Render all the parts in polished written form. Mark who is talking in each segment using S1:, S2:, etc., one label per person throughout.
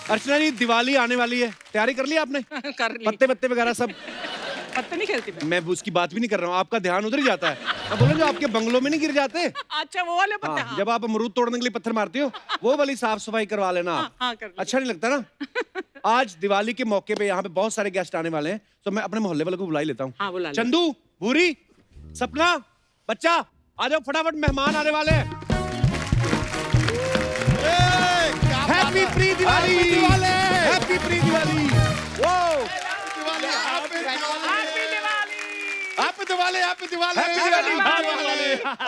S1: अर्चना जी, दिवाली आने वाली है, तैयारी कर ली आपने?
S2: कर ली।
S1: पत्ते पत्ते वगैरह सब?
S2: पत्ते नहीं खेलती मैं।
S1: मैं उसकी बात भी नहीं कर रहा हूँ, आपका ध्यान उधर ही जाता है। अब बोलो, जो आपके बंगलों में नहीं गिर जाते?
S2: अच्छा, वो वाले पत्ते।
S1: हाँ, जब आप अमरूद तोड़ने के लिए पत्थर मारती हो, वो वाली साफ सफाई करवा लेना आप।
S2: हाँ, कर ली।
S1: अच्छा नहीं लगता ना? आज दिवाली के मौके पे यहाँ पे बहुत सारे गेस्ट आने वाले हैं, तो मैं अपने मोहल्ले वालों को बुला ही लेता हूँ।
S2: हाँ, बुला लो।
S1: चंदू, भूरी, सपना, बच्चा, आ जाओ फटाफट, मेहमान आने वाले हैं। Happy pre Diwali, happy pre Diwali. वो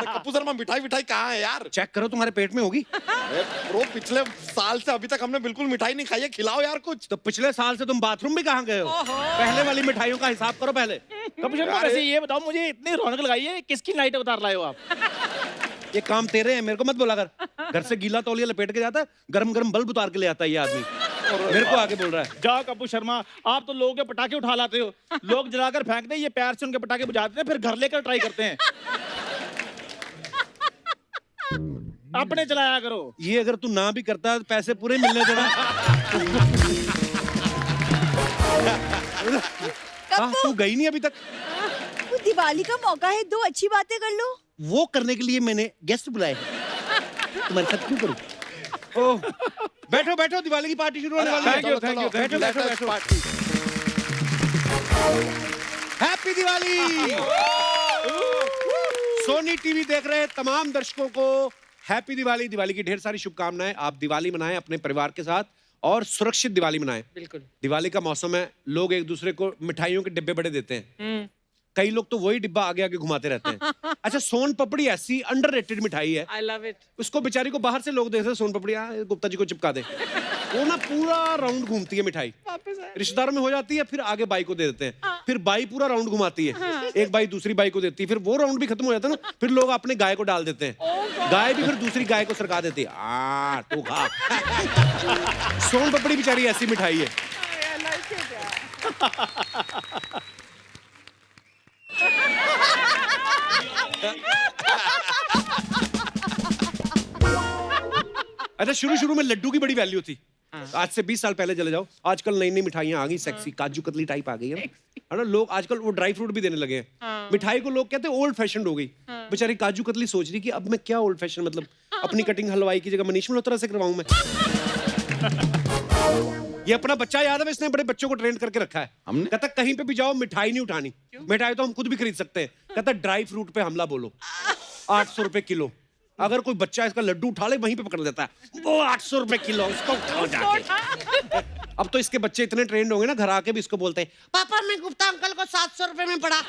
S3: कपूर शर्मा, मिठाई मिठाई कहाँ है यार?
S1: चेक करो, तुम्हारे पेट में होगी।
S3: ब्रो, पिछले साल से अभी तक हमने बिल्कुल मिठाई नहीं खाई है, खिलाओ यार कुछ।
S1: तो पिछले साल से तुम बाथरूम भी कहाँ गए हो? पहले वाली मिठाइयों का हिसाब करो पहले।
S4: कपूर शर्मा, वैसे ये बताओ मुझे, इतनी रौनक लगाई है, किसकी नाइट उतार लाए हो आप?
S1: ये काम तेरे हैं, मेरे को मत बोला कर। घर से गीला तौलिया लपेट के जाता है, गरम गरम बल्ब उतार के ले आता है ये आदमी, मेरे को आगे बोल रहा है।
S4: जाओ कपूर शर्मा, आप तो लोगों के पटाखे उठा लाते हो, लोग जलाकर फेंकते हैं, ये प्यार से उनके पटाखे बुझाते हैं, फिर घर लेकर ट्राई करते हैं। अपने चलाया करो।
S1: ये अगर तू ना भी करता तो पैसे पूरे मिलने देना। हाँ, तू गई नहीं अभी तक।
S5: वो दिवाली का मौका है, दो अच्छी बातें कर लो।
S1: वो करने के लिए मैंने गेस्ट बुलाए। तुम्हारे साथ क्यों करूं? ओह, बैठो बैठो, दिवाली की पार्टी शुरू होने वाली है।
S4: Thank you, thank you, thank you.
S1: बैठो बैठो बैठो। हैप्पी दिवाली। सोनी टीवी देख रहे तमाम दर्शकों को हैप्पी दिवाली। दिवाली की ढेर सारी शुभकामनाएं। आप दिवाली मनाएं अपने परिवार के साथ और सुरक्षित दिवाली मनाएं।
S2: बिल्कुल।
S1: दिवाली का मौसम है, लोग एक दूसरे को मिठाइयों के डिब्बे बड़े देते हैं। कई लोग तो वही डिब्बा आगे आगे घुमाते रहते हैं। अच्छा, सोन पपड़ी ऐसी अंडररेटेड मिठाई है,
S2: आई लव इट।
S1: उसको बेचारी को बाहर से लोग देखते हैं, सोन पपड़ी गुप्ता जी को चिपका दे। वो ना पूरा राउंड घूमती है मिठाई,
S2: वापस आए।
S1: रिश्तेदारों में हो जाती है, फिर आगे बाई को दे देते हैं, फिर बाई पूरा राउंड घुमाती है, एक बाई दूसरी बाई को देती है, फिर वो राउंड भी खत्म हो जाता है ना, फिर लोग अपने गाय को डाल देते हैं, गाय भी फिर दूसरी गाय को सरका देती है। तू खा। सोन पपड़ी बेचारी ऐसी मिठाई है।
S2: आई लाइक इट यार।
S1: अच्छा, शुरू में लड्डू की बड़ी वैल्यू थी। आज से 20 साल पहले चले जाओ, आजकल नई नई मिठाइयां आ गई, सेक्सी काजू कतली टाइप आ गई है ना लोग आजकल वो ड्राई फ्रूट भी देने लगे हैं। मिठाई को लोग कहते हैं ओल्ड फैशन हो गई। बेचारी काजू कतली सोच रही कि अब मैं क्या ओल्ड फैशन, मतलब अपनी कटिंग हलवाई की जगह मनीष मल्होत्रा से करवाऊं मैं। ये अपना बच्चा याद है, इसने बड़े बच्चों को ट्रेन करके रखा है। कहता कहीं पे भी जाओ मिठाई नहीं उठानी, मिठाई तो हम खुद भी खरीद सकते हैं। कहता ड्राई फ्रूट पे हमला बोलो, 800 रुपए किलो। अगर कोई बच्चा इसका लड्डू उठा ले वहीं पे पकड़ लेता है, वो 800 रुपए किलो, उसको उठाओ जाके। अब तो इसके बच्चे इतने ट्रेंड होंगे ना, घर आके भी इसको बोलते हैं, पापा मैं गुप्ता अंकल को 700 रुपए में पड़ा।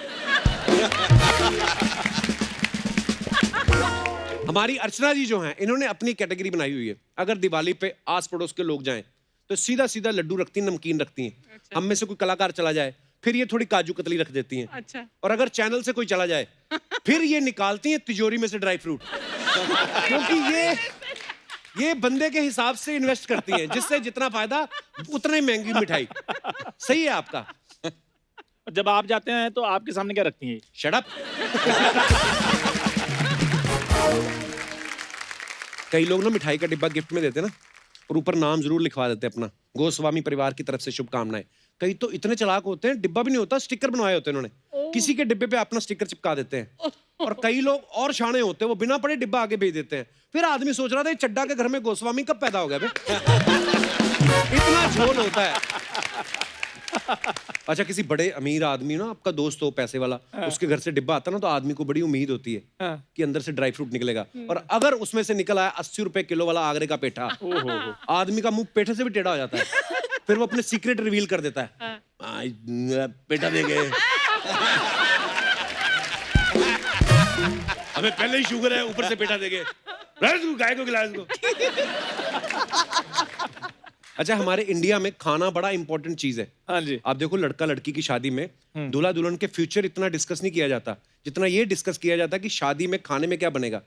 S1: हमारी अर्चना जी जो हैं, इन्होंने अपनी कैटेगरी बनाई हुई है। अगर दिवाली पे आस पड़ोस के लोग जाएं तो सीधा सीधा लड्डू रखती हैं, नमकीन रखती हैं। हम में से कोई कलाकार चला जाए, फिर ये थोड़ी काजू कतली रख देती हैं।
S2: अच्छा।
S1: और अगर चैनल से कोई चला जाए, फिर ये निकालती हैं तिजोरी में से ड्राई फ्रूट। क्योंकि ये बंदे के हिसाब से इन्वेस्ट करती हैं, जिससे जितना फायदा उतना ही महंगी मिठाई। सही है आपका।
S4: जब आप जाते हैं तो आपके सामने क्या रखती हैं?
S1: Shut up. कई लोग ना मिठाई का डिब्बा गिफ्ट में देते हैं ना, और ऊपर नाम जरूर लिखवा देते हैं अपना, गोस्वामी परिवार की तरफ से शुभकामनाएं। कई तो इतने चालाक होते हैं, डिब्बा भी नहीं होता, स्टिकर बनवाए होते हैं उन्होंने, किसी के डिब्बे पे अपना स्टिकर चिपका देते हैं। और कई लोग और शाणे होते हैं, वो बिना पढ़े डिब्बा आगे भेज देते हैं। फिर आदमी सोच रहा था ये चड्डा के घर में गोस्वामी कब पैदा हो गया बे? इतना झोल होता है। अच्छा, किसी बड़े अमीर आदमी ना, आपका दोस्त हो पैसे वाला, उसके घर से डिब्बा आता ना, तो आदमी को बड़ी उम्मीद होती है कि अंदर से ड्राई फ्रूट निकलेगा। और अगर उसमें से निकल आया 80 रुपए किलो वाला आगरे का पेठा, आदमी का मुंह पेठे से भी टेढ़ा हो जाता है। फिर वो अपने सीक्रेट रिवील कर देता है, पेठा दे गए, हमें पहले ही शुगर है, ऊपर से पेठा दे गए, गाय को खिला इसको। अच्छा, हमारे इंडिया में खाना बड़ा इंपॉर्टेंट चीज है।
S4: हाँ जी।
S1: आप देखो, लड़का लड़की की शादी में दूल्हा दुल्हन के फ्यूचर इतना डिस्कस नहीं किया जाता जितना ये डिस्कस किया जाता कि शादी में खाने में क्या बनेगा।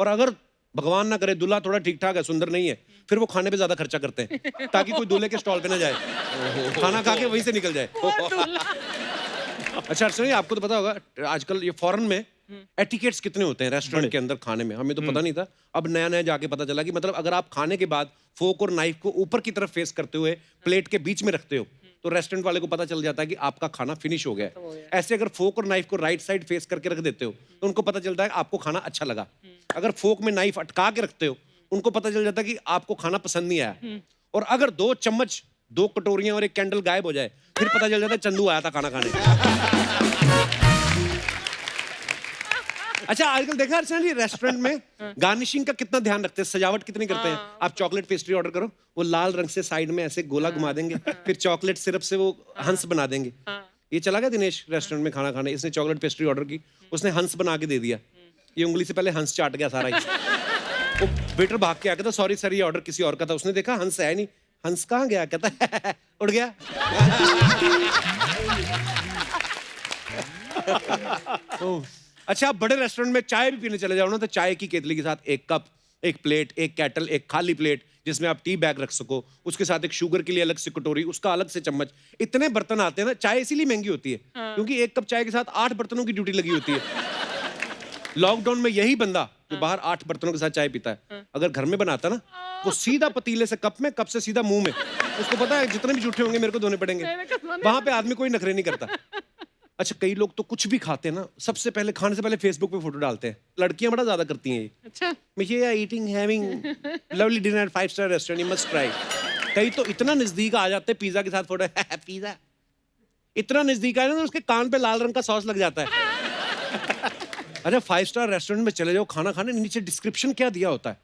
S1: और अगर भगवान ना करे दूल्हा थोड़ा ठीक ठाक है, सुंदर नहीं है, फिर वो खाने पे ज्यादा खर्चा करते हैं ताकि कोई दूल्हे के स्टॉल पे ना जाए, खाना खा के वहीं से निकल जाए। अच्छा अर्चना जी, आपको तो पता होगा आजकल ये फॉरेन में एटिकेट्स कितने होते हैं रेस्टोरेंट के अंदर खाने में, हमें तो पता नहीं था। अब नया नया जाके पता चला कि मतलब अगर आप खाने के बाद फोक और नाइफ को ऊपर की तरफ फेस करते हुए प्लेट के बीच में रखते हो तो रेस्टोरेंट वाले को पता चल जाता है कि आपका खाना फिनिश हो गया है। ऐसे अगर फोक और नाइफ को राइट साइड फेस करके रख देते हो तो उनको पता चलता है आपको खाना अच्छा लगा। अगर फोक में नाइफ अटका के रखते हो उनको पता चल जाता है कि आपको खाना पसंद नहीं आया। और अगर 2 चम्मच 2 कटोरियां और एक कैंडल गायब हो जाए फिर पता चल जाता है चंदू आया था खाना खाने। अच्छा आजकल देखा अर्चना जी रेस्टोरेंट में गार्निशिंग का कितना ध्यान रखते हैं, सजावट कितनी करते हैं। आप चॉकलेट पेस्ट्री ऑर्डर करो, वो लाल रंग से साइड में ऐसे गोला घुमा देंगे, फिर चॉकलेट सिरप से वो हंस बना देंगे। ये चला गया दिनेश रेस्टोरेंट में खाना खाने, इसने चॉकलेट पेस्ट्री ऑर्डर की, उसने हंस बना के दे दिया, ये उंगली से पहले हंस चाट गया सारा ही। वो वेटर भाग के आ कहता सॉरी सर ये ऑर्डर किसी और का था। उसने देखा हंस है नहीं, हंस कहाँ गया, कहता उड़ गया। अच्छा आप बड़े रेस्टोरेंट में चाय भी पीने चले जाओ ना तो चाय की केतली के साथ एक कप, एक प्लेट, एक कैटल, एक खाली प्लेट जिसमें आप टी बैग रख सको, उसके साथ एक शुगर के लिए अलग से कटोरी, उसका अलग से चम्मच, इतने बर्तन आते हैं ना। चाय इसीलिए महंगी होती है क्योंकि एक कप चाय के साथ 8 बर्तनों की ड्यूटी लगी होती है। लॉकडाउन में यही बंदा जो बाहर 8 बर्तनों के साथ चाय पीता है अगर घर में बनाता ना वो सीधा पतीले से कप में, कप से सीधा मुंह में, उसको पता है जितने भी जूठे होंगे मेरे को धोने पड़ेंगे। वहां पे आदमी कोई नखरे नहीं करता। अच्छा कई लोग तो कुछ भी खाते हैं ना सबसे पहले खाने से पहले फेसबुक पे फोटो डालते हैं, लड़कियां बड़ा ज्यादा करती हैं ये।
S2: अच्छा
S1: मैं eating having lovely dinner eight 5 star restaurant, you must try. कई तो इतना नजदीक आ जाते हैं पिज्जा के साथ फोटो, पिज्जा इतना नजदीक आया ना उसके कान पे लाल रंग का सॉस लग जाता है। अरे 5 स्टार रेस्टोरेंट में चले जाओ खाना खाने, नीचे डिस्क्रिप्शन क्या दिया होता है।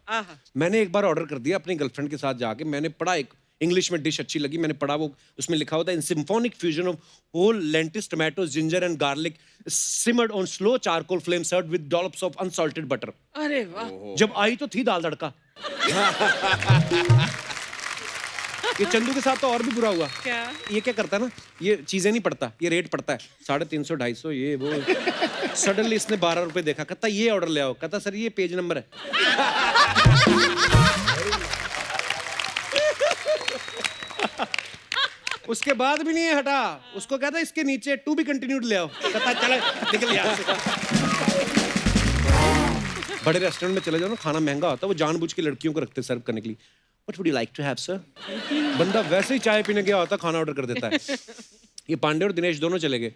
S1: मैंने एक बार ऑर्डर कर दिया अपनी गर्लफ्रेंड के साथ जाके, मैंने पढ़ा, एक इंग्लिश में डिश अच्छी लगी, मैंने पढ़ा, वो उसमें लिखा होता है in symphonic fusion of whole lentils tomato ginger and garlic simmered on slow charcoal flame served with dollops of unsalted butter.
S2: अरे वाह।
S1: जब आई तो थी दाल तड़का। ये चंदू के साथ तो और भी बुरा हुआ।
S2: क्या?
S1: ये क्या करता है ना, ये चीजें नहीं पढ़ता, ये रेट पढ़ता है 350 250 ये वो। सडनली इसने 12 रुपए देखा, कहता ये ऑर्डर ले आओ, कहता सर ये पेज नंबर है। उसके बाद भी नहीं है हटा, उसको कहता इसके नीचे टू बी कंटिन्यूड ले आओ, कहता चले निकल यहाँ से। बड़े रेस्टोरेंट में चले जाओ ना खाना महंगा होता है, वो जानबूझ के लड़कियों को रखते सर्व करने के लिए। What would you like to have, sir? बंदा वैसे ही चाय पीने गया होता खाना ऑर्डर कर देता है। ये पांडे और दिनेश दोनों चले गए,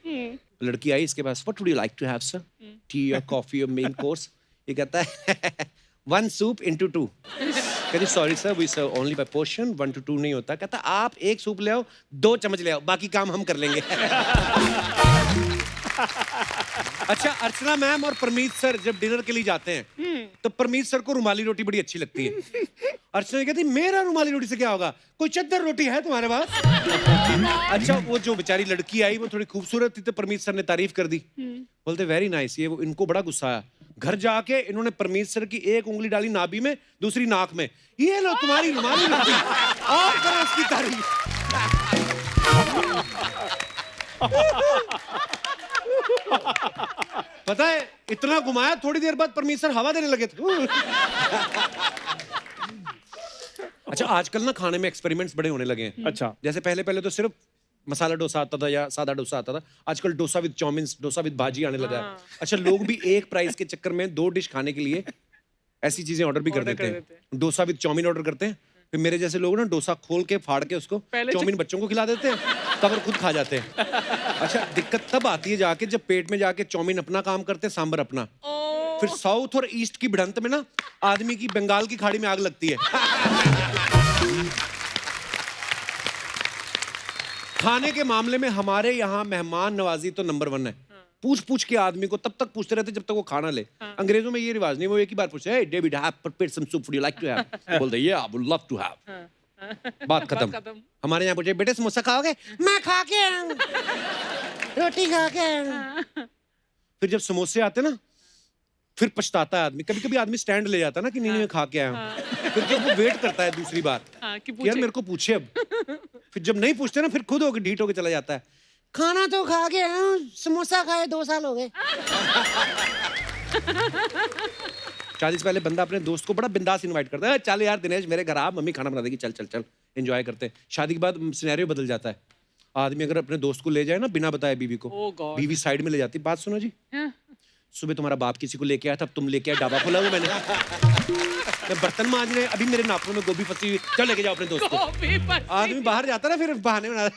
S1: लड़की आई इसके पास, What would you like to have, sir? Tea or coffee or main course? ये कहता है 1 soup into 2। कहती sorry sir we serve only by portion, 1 to 2 नहीं होता। कहता आप 1 सूप ले आओ 2 चम्मच ले आओ, बाकी काम हम कर लेंगे। अच्छा अर्चना मैम और परमीत सर जब डिनर के लिए जाते हैं तो परमीत सर को रुमाली रोटी बड़ी अच्छी लगती है। अर्चना कहती मेरा रुमाली रोटी से क्या होगा, कोई चद्दर रोटी है तुम्हारे पास? अच्छा वो जो बेचारी लड़की आई वो थोड़ी खूबसूरत थी तो परमीत सर ने तारीफ कर दी, बोलते वेरी नाइस। ये वो इनको बड़ा गुस्सा आया, घर जाके इन्होंने परमीत सर की एक उंगली डाली नाभि में, दूसरी नाक में, ये लो तुम्हारी रुमाली रोटी, और करो उसकी तारीफ। पता है इतना घुमाया, थोड़ी देर बाद परमीत सर हवा देने लगे थे। अच्छा आजकल ना खाने में एक्सपेरिमेंट्स बड़े होने लगे हैं।
S4: अच्छा
S1: जैसे पहले पहले तो सिर्फ मसाला डोसा आता था या सादा डोसा आता था, आजकल dosa with chowmein, dosa with bhaji आने लगा है। अच्छा लोग भी एक प्राइस के चक्कर में 2 डिश खाने के लिए ऐसी चीजें ऑर्डर भी कर देते हैं। डोसा विद चाउमीन ऑर्डर करते हैं, फिर मेरे जैसे लोग ना डोसा खोल के फाड़ के उसको चाउमीन बच्चों को खिला देते हैं, कवर खुद खा जाते हैं। अच्छा दिक्कत तब आती है जाके जब पेट में जाके चाउमीन अपना काम करते हैं, सांभर अपना। फिर साउथ और ईस्ट की भिड़ंत में ना आदमी की बंगाल की खाड़ी में आग लगती है। खाने के मामले में हमारे यहाँ मेहमान नवाजी तो नंबर 1 है। पूछ पूछ के आदमी को तब तक पूछते रहते जब तक वो खाना ले। अंग्रेजों में ये रिवाज नहीं, वो एक ही बार पूछे, hey David, have prepared some soup, would you like to have? बोलते yeah, I would love to have। बात खत्म। हमारे यहाँ पूछे बेटे समोसा खाओगे? मैं खा के आऊं, रोटी खा के आऊं। फिर जब समोसे आते ना फिर पछताता है आदमी, कभी कभी आदमी स्टैंड ले जाता है ना कि नहीं मैं खा के आया हूँ। फिर जब वो वेट करता है दूसरी बार कि यार मेरे को पूछे अब, फिर जब नहीं पूछते ना फिर खुद होके ढीठ होके चला जाता है, खाना तो खा के आया हूँ, समोसा खाए 2 साल हो गए। शादी से पहले बंदा अपने दोस्त को बड़ा बिंदास इनवाइट करता है, चल यार दिनेश मेरे घर आ, मम्मी खाना बना देगी, चल चल चल एंजॉय करते हैं। शादी के बाद सिनेरियो बदल जाता है, आदमी अगर अपने दोस्त को ले जाए ना बिना बताए बीवी को, बीवी साइड में ले जाती, बात सुनो जी सुबह तुम्हारा बाप किसी को लेके आया था, अब तुम लेके आए, डाबा खोला हुआ मैंने। मैं बर्तन मांजने, अभी मेरे नाखूनों में गोभी फंसी हुई, चल लेके जाओ अपने दोस्त को।
S2: गोभी फंसी।
S1: आदमी बाहर जाता ना, फिर बहाने बना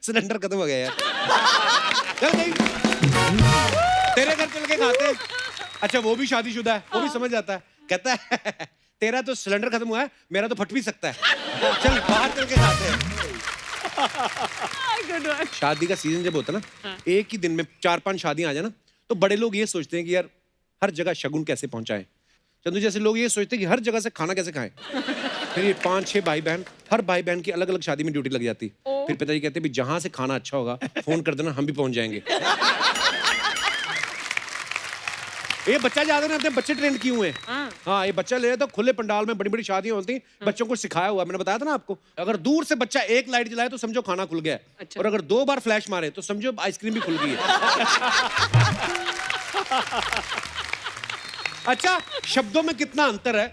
S1: सिलेंडर खत्म हो गया यार, चल नहीं तेरे घर चल के खाते हैं। अच्छा वो भी शादीशुदा है, वो भी समझ जाता है, कहता है तेरा तो सिलेंडर खत्म हुआ है, मेरा तो फट भी सकता है, चल बाहर चल के खाते हैं।
S2: Good one.
S1: शादी का सीजन जब होता है ना, एक ही दिन में 4-5 शादियां आ जाए ना, तो बड़े लोग ये सोचते हैं कि यार हर जगह शगुन कैसे पहुंचाएं। चंदू जैसे लोग ये सोचते हैं कि हर जगह से खाना कैसे खाएं। फिर ये 5-6 भाई बहन, हर भाई बहन की अलग अलग शादी में ड्यूटी लग जाती। फिर पिताजी कहते हैं जहां से खाना अच्छा होगा फोन कर देना, हम भी पहुंच जाएंगे। ये बच्चा ज्यादा नहीं, अपने बच्चे ट्रेंड किए हुए हैं। हाँ ये बच्चा ले तो खुले पंडाल में बड़ी बड़ी शादियां होती हैं, बच्चों को सिखाया हुआ, मैंने बताया था ना आपको। अगर दूर से बच्चा एक लाइट जलाए तो समझो खाना खुल गया,
S2: अच्छा।
S1: और अगर 2 बार फ्लैश मारे तो समझो आइसक्रीम भी खुल गई है। अच्छा शब्दों में कितना अंतर है।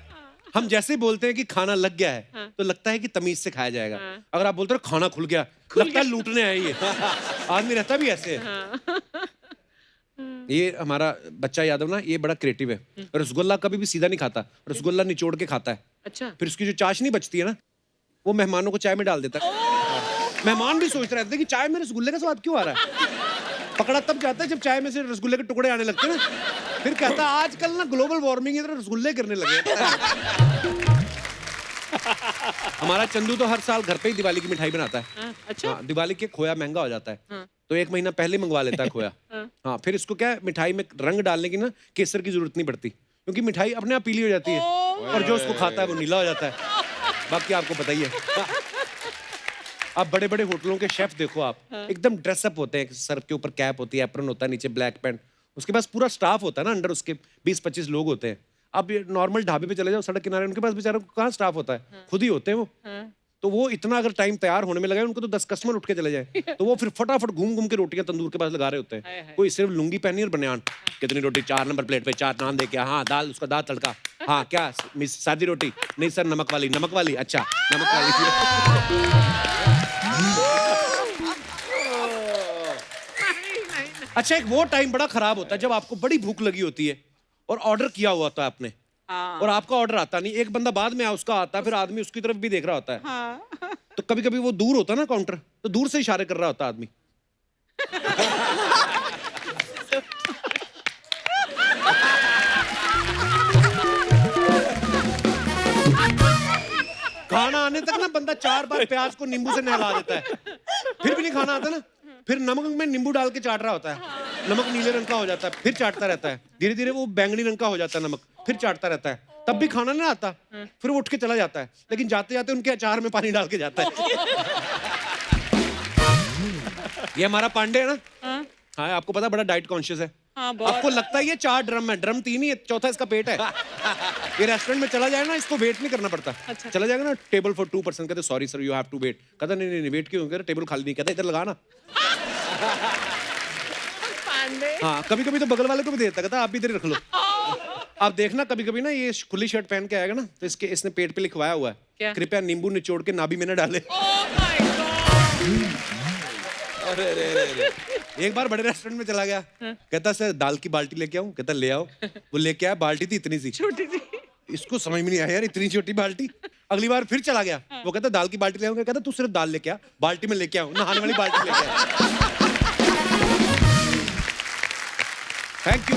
S1: हम जैसे बोलते हैं कि खाना लग गया है तो लगता है कि तमीज से खाया जाएगा। अगर आप बोलते हो खाना खुल गया, लगता है लूटने आए ये। आदमी रहता भी ऐसे है। ये हमारा बच्चा यादव ना, ये बड़ा क्रिएटिव है। रसगुल्ला कभी भी सीधा नहीं खाता, रसगुल्ला निचोड़ के खाता है।
S2: अच्छा।
S1: फिर उसकी जो चाशनी बचती है ना, वो मेहमानों को चाय में डाल देता है। मेहमान भी सोच रहे थे कि चाय में रसगुल्ले का स्वाद क्यों आ रहा है। पकड़ा तब जाता है जब चाय में से रसगुल्ले के टुकड़े आने लगते हैं ना। फिर कहता है आजकल ना ग्लोबल वार्मिंग है, रसगुल्ले गिरने लगे। हमारा चंदू तो हर साल घर पे ही दिवाली की मिठाई बनाता है।
S2: अच्छा।
S1: हाँ, दिवाली के खोया महंगा हो जाता है, तो 1 महीना पहले मंगवा लेता है खोया। हाँ फिर इसको क्या है, मिठाई में रंग डालने की ना केसर की जरूरत नहीं पड़ती, क्योंकि मिठाई अपने आप पीली हो जाती है, और जो उसको खाता है वो नीला हो जाता है। बाकी आपको पता ही है। आप बड़े बड़े होटलों के शेफ देखो, आप एकदम ड्रेसअप होते हैं, सर के ऊपर कैप होती है, एप्रन होता है, नीचे ब्लैक पैंट, उसके पास पूरा स्टाफ होता है ना, अंडर उसके 20-25 लोग होते हैं। अब ये नॉर्मल ढाबे पे चले जाओ सड़क किनारे, उनके पास बेचारों को कहाँ स्टाफ होता है, खुद ही होते हैं वो। तो वो इतना अगर टाइम तैयार होने में लगा, उनको तो 10 कस्टमर उठ के चले जाए, तो वो फिर फटाफट घूम घूम के रोटियां तंदूर के पास लगा रहे होते हैं। कोई सिर्फ लुंगी पहनी और बनियान, कितनी रोटी, 4 नंबर प्लेट पे, 4 नान दे के, हाँ दाल, उसका दाल तड़का, हाँ क्या मिस सादी रोटी, नहीं सर नमक वाली, अच्छा नमक वाली। अच्छा एक वो टाइम बड़ा खराब होता है जब आपको बड़ी भूख लगी होती है और ऑर्डर किया हुआ होता है आपने, और आपका ऑर्डर आता नहीं, एक बंदा बाद में उसका आता है, फिर आदमी उसकी तरफ भी देख रहा होता है। तो कभी कभी वो दूर होता है ना काउंटर, तो दूर से इशारे कर रहा होता है आदमी। खाना आने तक ना बंदा 4 बार प्याज को नींबू से नहला देता है, फिर भी नहीं खाना आता ना, फिर नमक में नींबू डाल के चाट रहा होता है, नमक नीले रंग का हो जाता है, फिर चाटता रहता है, धीरे धीरे वो बैंगनी रंग का हो जाता है नमक, फिर चाटता रहता है, तब भी खाना नहीं आता, फिर वो उठ के चला जाता है, लेकिन जाते जाते उनके अचार में पानी डाल के जाता है। ये हमारा पांडे है ना, हाँ आपको पता बड़ा डाइट कॉन्शियस है। आपको लगता है ये 4 ड्रम है, ड्रम 3 ही है, चौथा इसका पेट है। ये रेस्टोरेंट में चला जाए ना, इसको वेट नहीं करना पड़ता।
S2: अच्छा।
S1: चला जाएगा ना, टेबल फॉर 2 पर्सन, कहते sorry sir you have to wait, कहता नहीं नहीं वेट क्यों, टेबल खाली नहीं, कहता इधर लगा ना। हाँ कभी कभी तो बगल वाले को भी देता, कहता आप भी इधर ही रख लो। आप देखना कभी कभी ना ये खुली शर्ट पहन के आएगा ना, तो इसने पेट पे लिखवाया हुआ है,
S2: क्या?
S1: कृपया नींबू निचोड़ के नाभि में न डाले। एक बार बड़े रेस्टोरेंट में चला गया, कहता सर दाल की बाल्टी लेके आऊं, कहता ले आओ, वो लेके आया, बाल्टी थी इतनी सी,
S2: छोटी सी।
S1: इसको समझ में नहीं आया यार इतनी छोटी बाल्टी। अगली बार फिर चला गया, वो कहता दाल की बाल्टी ले आऊंगा, कहता तू सिर्फ दाल लेके आ, बाल्टी में लेके आऊं, नहाने वाली बाल्टी लेके आ। Thank you.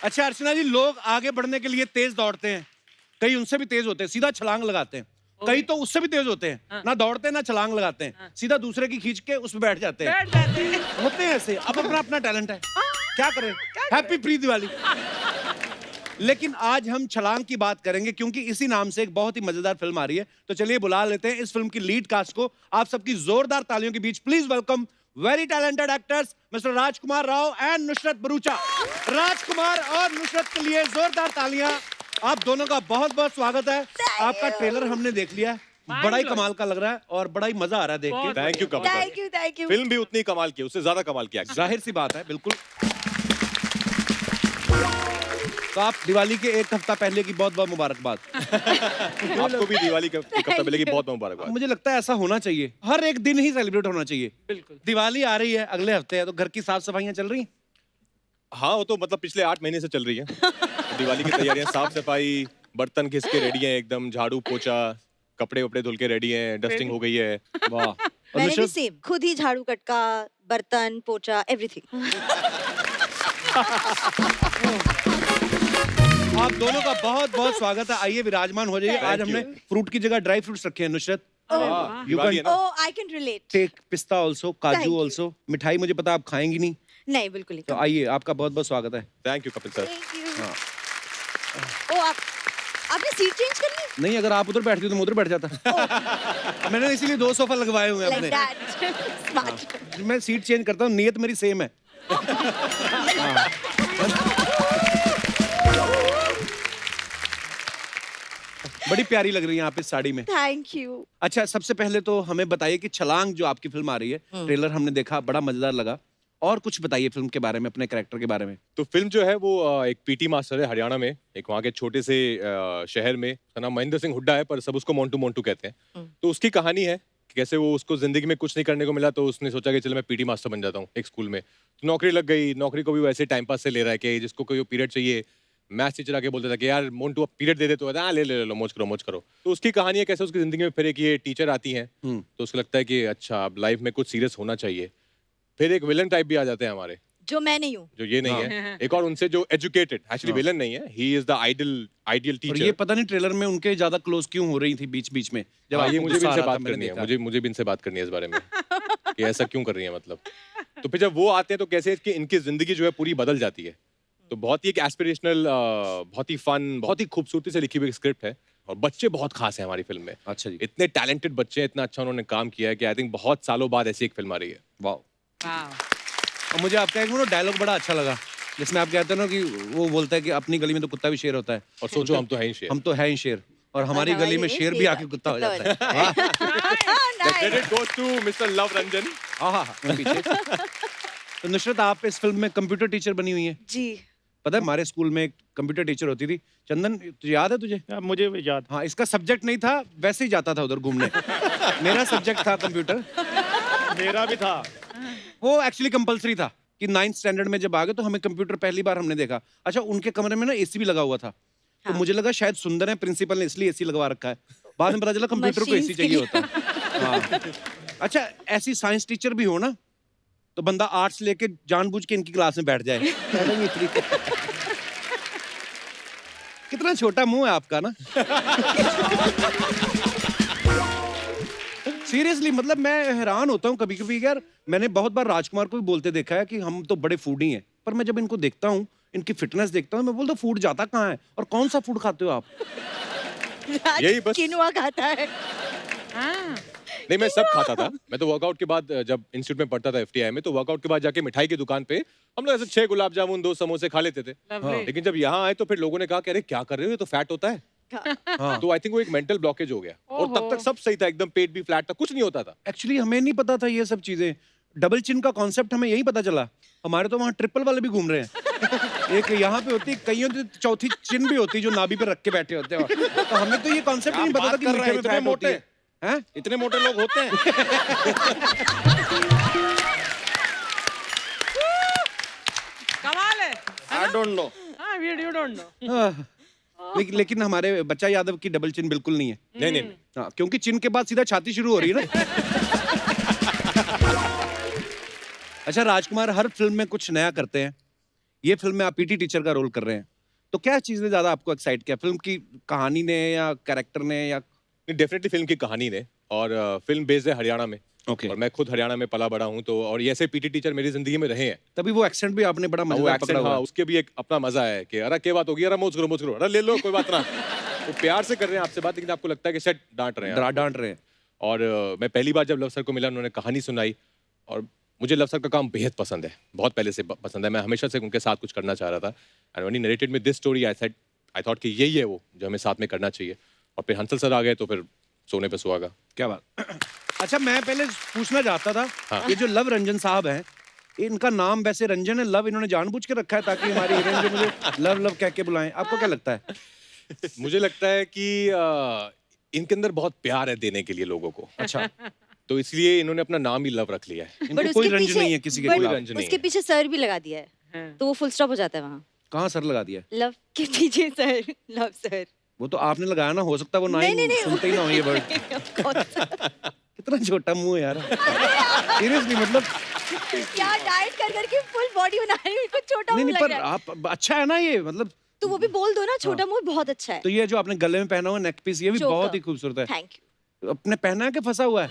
S1: अच्छा अर्चना जी, लोग आगे बढ़ने के लिए तेज दौड़ते हैं, कई उनसे भी तेज होते हैं, सीधा छलांग लगाते हैं, कई तो उससे भी तेज होते हैं, ना दौड़ते ना छलांग लगाते हैं, सीधा दूसरे की खींच के उसमें बैठ जाते हैं, होते हैं ऐसे। अब अपना अपना टैलेंट है, क्या करें। Happy pre Diwali. लेकिन आज हम छलांग की बात करेंगे, क्योंकि इसी नाम से एक बहुत ही मजेदार फिल्म आ रही है, तो चलिए बुला लेते हैं इस फिल्म की लीड कास्ट को। आप सबकी जोरदार तालियों के बीच please welcome very talented actors mister Rajkumar Rao and Nusrat Bharucha. Rajkumar और नुसरत के लिए जोरदार तालियां। आप दोनों का बहुत बहुत स्वागत है। आपका ट्रेलर हमने देख लिया है, बड़ा ही कमाल का लग रहा है और बड़ा ही मजा आ रहा है देख के।
S3: Thank you Kamal.
S5: Thank you.
S3: Film भी उतनी कमाल की, उससे ज्यादा कमाल किया।
S1: जाहिर सी बात है, बिल्कुल। तो आप दिवाली के एक हफ्ता पहले की बहुत बहुत मुबारकबाद।
S6: आपको भी दिवाली का एक हफ्ता पहले की बहुत मुबारकबाद।
S1: मुझे लगता है ऐसा होना चाहिए, हर एक दिन ही सेलिब्रेट होना चाहिए।
S2: बिल्कुल।
S1: दिवाली आ रही है अगले हफ्ते है, तो घर की साफ सफाइयां चल रही हैं?
S6: हाँ, वो तो मतलब पिछले 8 महीने से चल रही है। दिवाली की तैयारियां, साफ सफाई, बर्तन घिस के रेडी हैं एकदम, झाड़ू पोछा, कपड़े वपड़े धुल के रेडी हैं, डस्टिंग हो गई है।
S1: वाह। और
S5: मैंने भी
S1: नुसरत,
S5: सेम, खुद ही झाड़ू कटका, बर्तन पोछा, एवरीथिंग।
S1: आप दोनों का बहुत बहुत स्वागत है, आइए विराजमान हो जाइए। आज हमने फ्रूट की जगह ड्राई फ्रूट्स रखे हैं नुसरत।
S6: हाँ,
S1: You
S6: दिवाली
S1: can-
S6: है ना।
S5: ओह, आई कैन रिलेट।
S1: टेक पिस्ता ऑल्सो,
S5: Thank
S1: काजू
S5: you.
S1: ऑल्सो। मिठाई मुझे पता आप खाएंगी नहीं,
S5: नहीं, बिल्कुल
S1: तो
S5: नहीं।
S1: आइए, आपका बहुत बहुत स्वागत है।
S6: Thank you Kapil sir.
S5: Thank you.
S1: हाँ।
S5: ओ, आपने सीट चेंज कर ली?
S1: नहीं, अगर आप उधर बैठती तो मैं उधर बैठ जाता। मैंने इसीलिए 2 सोफा लगवाए हुए हैं
S5: लाइक
S1: अपने।
S5: दैट। स्मार्ट।
S1: मैं सीट चेंज करता हूँ, नियत मेरी सेम है। बड़ी प्यारी लग रही है आप इस साड़ी में।
S5: Thank you.
S1: अच्छा, सबसे पहले तो हमें बताइए कि छलांग जो आपकी फिल्म आ रही है, ट्रेलर हमने देखा, बड़ा मजेदार लगा। और कुछ बताइए फिल्म के बारे में, अपने कैरेक्टर के बारे में।
S6: तो फिल्म जो है वो एक पीटी मास्टर है हरियाणा में, एक वहाँ के छोटे से शहर में। उसका नाम महेंद्र सिंह हुड्डा है, पर सब उसको मोंटू मोंटू कहते हैं। तो उसकी कहानी है कि कैसे वो, उसको जिंदगी में कुछ नहीं करने को मिला, तो उसने सोचा कि चलो मैं पीटी मास्टर बन जाता हूँ एक स्कूल में। तो नौकरी लग गई। नौकरी को भी वैसे टाइम पास से ले रहा है कि जिसको कोई पीरियड चाहिए, मैथ्स टीचर आके बोलता था कि यार मोंटू अब पीरियड दे दे, तो हाँ ले ले ले लो, मौज करो मौज करो। तो उसकी कहानी है कैसे उसकी जिंदगी में फिर एक ये टीचर आती हैं, तो उसको लगता है कि अच्छा अब लाइफ में कुछ सीरियस होना चाहिए। फिर एक विलन टाइप भी आ जाते हैं हमारे,
S5: जो मैं नहीं हूँ।
S6: जो ये नहीं है। एक और उनसे जो एजुकेटेड, एक्चुअली विलन नहीं है, ही इज द आइडियल
S1: और
S6: टीचर।
S1: ये पता नहीं ट्रेलर में उनके ज्यादा क्लोज क्यों हो रही थी बीच बीच में, जब
S6: हाँ, ये
S1: आपको
S6: मुझे भी
S1: गुस्सा आ
S6: इनसे
S1: रहा था,
S6: बात
S1: मैंने
S6: करनी है,
S1: देखा।
S6: मुझे भी इनसे बात करनी है इस बारे में कि ऐसा क्यों कर रही है मतलब। तो फिर जब वो आते हैं तो कैसे कि इनकी जिंदगी जो है पूरी बदल जाती है। तो बहुत ही एक एस्पिरेशनल, बहुत ही फन, बहुत ही खूबसूरती से लिखी हुई स्क्रिप्ट है। और बच्चे बहुत खास हैं हमारी फिल्म में।
S1: अच्छा जी।
S6: इतने टैलेंटेड बच्चे हैं, इतना अच्छा उन्होंने काम किया है कि आई थिंक बहुत सालों बाद ऐसी एक फिल्म आ रही है।
S1: वाह।
S2: वाह।
S1: और मुझे आपका एक वो डायलॉग बड़ा अच्छा लगा, जिसमें आप कहते हैं ना कि वो बोलता है कि अपनी गली में तो कुत्ता भी शेर होता है,
S6: और सोचो हम तो हैं ही शेर।
S1: हम तो है ही शेर, और हमारी गली में शेर भी आके कुत्ता हो जाता है।
S6: The credit goes to Mr. Love Ranjan।
S1: हाँ, पीछे। तो नुसरत, आप इस फिल्म में कंप्यूटर टीचर बनी हुई है।
S5: जी।
S1: पता है हमारे स्कूल में एक कंप्यूटर टीचर होती थी, चंदन, तुझे याद है तुझे?
S4: मुझे याद।
S1: हाँ, इसका सब्जेक्ट नहीं था, वैसे ही जाता था उधर घूमने। मेरा सब्जेक्ट था कंप्यूटर।
S4: मेरा भी था।
S1: वो एक्चुअली कंपलसरी था कि 9th स्टैंडर्ड में जब आ गए तो हमें कंप्यूटर पहली बार हमने देखा। अच्छा, उनके कमरे में ना एसी भी लगा हुआ था, तो मुझे लगा शायद सुंदर है प्रिंसिपल ने इसलिए एसी लगवा रखा है। बाद में पता चला कंप्यूटर को एसी
S5: Machines के
S1: चाहिए
S5: लिए।
S1: होता है। हाँ। अच्छा, ऐसी साइंस टीचर भी हो ना, तो बंदा आर्ट्स लेके जानबूझ के इनकी क्लास में बैठ जाए। कितना छोटा मुंह है आपका ना। सीरियसली, मतलब मैं हैरान होता हूँ कभी कभी यार। मैंने बहुत बार राजकुमार को भी बोलते देखा है कि हम तो बड़े फूडी हैं, पर मैं जब इनको देखता हूँ, इनकी फिटनेस देखता हूँ, मैं बोलता हूँ फूड जाता कहाँ है, और कौन सा फूड खाते हो आप?
S6: यही बस।
S5: किनुआ खाता है।
S2: हाँ।
S6: नहीं, मैं सब खाता था। मैं तो वर्कआउट के बाद, जब इंस्टीट्यूट में पढ़ता था FTI में, तो वर्कआउट के बाद जाके मिठाई की दुकान पे हम लोग ऐसे 6 गुलाब जामुन 2 समोसे खा लेते थे।
S2: Lovely।
S6: लेकिन जब यहाँ आए तो फिर लोगों ने कहा कि अरे क्या कर रहे हो, ये तो फैट होता है।
S1: हाँ।
S6: तो आई थिंक वो एक मेंटल ब्लॉकेज हो गया, और तब तक सब सही था, एकदम पेट भी फ्लैट था, कुछ नहीं होता था।
S1: एक्चुअली हमें नहीं पता था ये सब चीजें। डबल चिन का कॉन्सेप्ट हमें यही पता चला। हमारे तो वहाँ ट्रिपल वाले भी घूम रहे हैं। एक यहाँ पे होती, कईयों की चौथी चिन भी होती जो नाभि पे रख के बैठे होते हैं। तो हमें तो ये कॉन्सेप्ट ही नहीं पता था कि मीठे में
S3: इतने
S1: फैट होती
S3: मोटे
S1: है। हैं?
S3: इतने मोटे लोग होते हैं।
S2: कमाल है।
S3: I don't know.
S2: हाँ, वीडियो डोंट नो।
S1: हाँ। लेकिन हमारे बच्चा यादव की डबल चिन बिल्कुल नहीं है।
S6: नहीं नहीं,
S1: हाँ, क्योंकि चिन के बाद सीधा छाती शुरू हो रही है ना। अच्छा राजकुमार, हर फिल्म में कुछ नया करते हैं। ये फिल्म में आप पीटी टीचर का रोल कर रहे हैं, तो क्या चीज ने ज्यादा आपको एक्साइट किया? फिल्म की कहानी ने या कैरेक्टर ने या?
S6: डेफिनेटली फिल्म की कहानी ने, और फिल्म बेस्ड है हरियाणा में।
S1: ओके।
S6: और मैं खुद हरियाणा में पला बड़ा हूँ, तो और ये ऐसे पीटी टीचर मेरी जिंदगी में रहे हैं।
S1: तभी वो एक्सेंट भी आपने बड़ा
S6: वो
S1: मजेदार
S6: एक्सेंट,
S1: पकड़ा हुआ
S6: हाँ,
S1: है।
S6: उसके भी एक अपना मजा है कि अरे क्या बात होगी, अरे मौज करो, अरे ले लो, कोई बात ना। वो प्यार से कर रहे हैं आपसे बात, लेकिन आपको लगता है कि शायद डांट रहे हैं।
S1: डांट रहे हैं।
S6: और मैं पहली बार जब लव सर को मिला, उन्होंने कहानी सुनाई, और मुझे लव सर का काम बेहद पसंद है, बहुत पहले से पसंद है। मैं हमेशा से उनके साथ कुछ करना चाह रहा था। And when he narrated me this story, I thought कि यही है वो जो हमें साथ में करना चाहिए। और फिर हंसल सर आ गए, तो फिर सोने पे सुहागा।
S1: क्या बात। अच्छा, मैं पहले पूछना चाहता था,
S6: हाँ।
S1: ये जो लव रंजन साहब हैं, इनका नाम वैसे रंजन है, लव इन्होंने जानबूझ के रखा है ताकि हमारी हीरोइन जो मुझे लव लव कह के बुलाएं। आपको क्या लगता है?
S6: मुझे लगता है कि इनके अंदर बहुत प्यार है देने के लिए लोगों को।
S1: अच्छा,
S6: तो इसलिए इन्होंने अपना नाम ही लव रख लिया है।
S1: इनको कोई रंज नहीं है किसी के
S5: but
S1: खिलाफ।
S6: रंज नहीं
S5: उसके
S6: है।
S5: पीछे सर भी लगा दिया है,
S2: हाँ।
S5: तो वो फुल स्टॉप हो जाता है वहाँ।
S1: कहाँ सर लगा दिया?
S5: लव के पीछे सर, लव सर।
S1: वो तो आपने लगाया ना, हो सकता है वो ना
S5: नहीं,
S1: ही
S5: नहीं,
S1: सुनते ही ना हो ये वर्ड।
S5: कौन सा?
S1: कितना छोटा मुंह है यार। सीरियसली मतलब
S5: क्या डाइट कर करके फुल बॉडी बना रही हूँ, छोटा
S1: नहीं
S5: मुंह
S1: नहीं,
S5: लग
S1: पर
S5: रहा है।
S1: आप अच्छा है ना ये, मतलब
S5: तो वो भी बोल दो ना, छोटा मुंह बहुत अच्छा है।
S1: तो ये जो आपने गले में पहना हुआ नेक पीस, ये भी
S5: Choker.
S1: बहुत ही खूबसूरत है।
S5: Thank you.
S1: अपने पहना के फंसा हुआ है।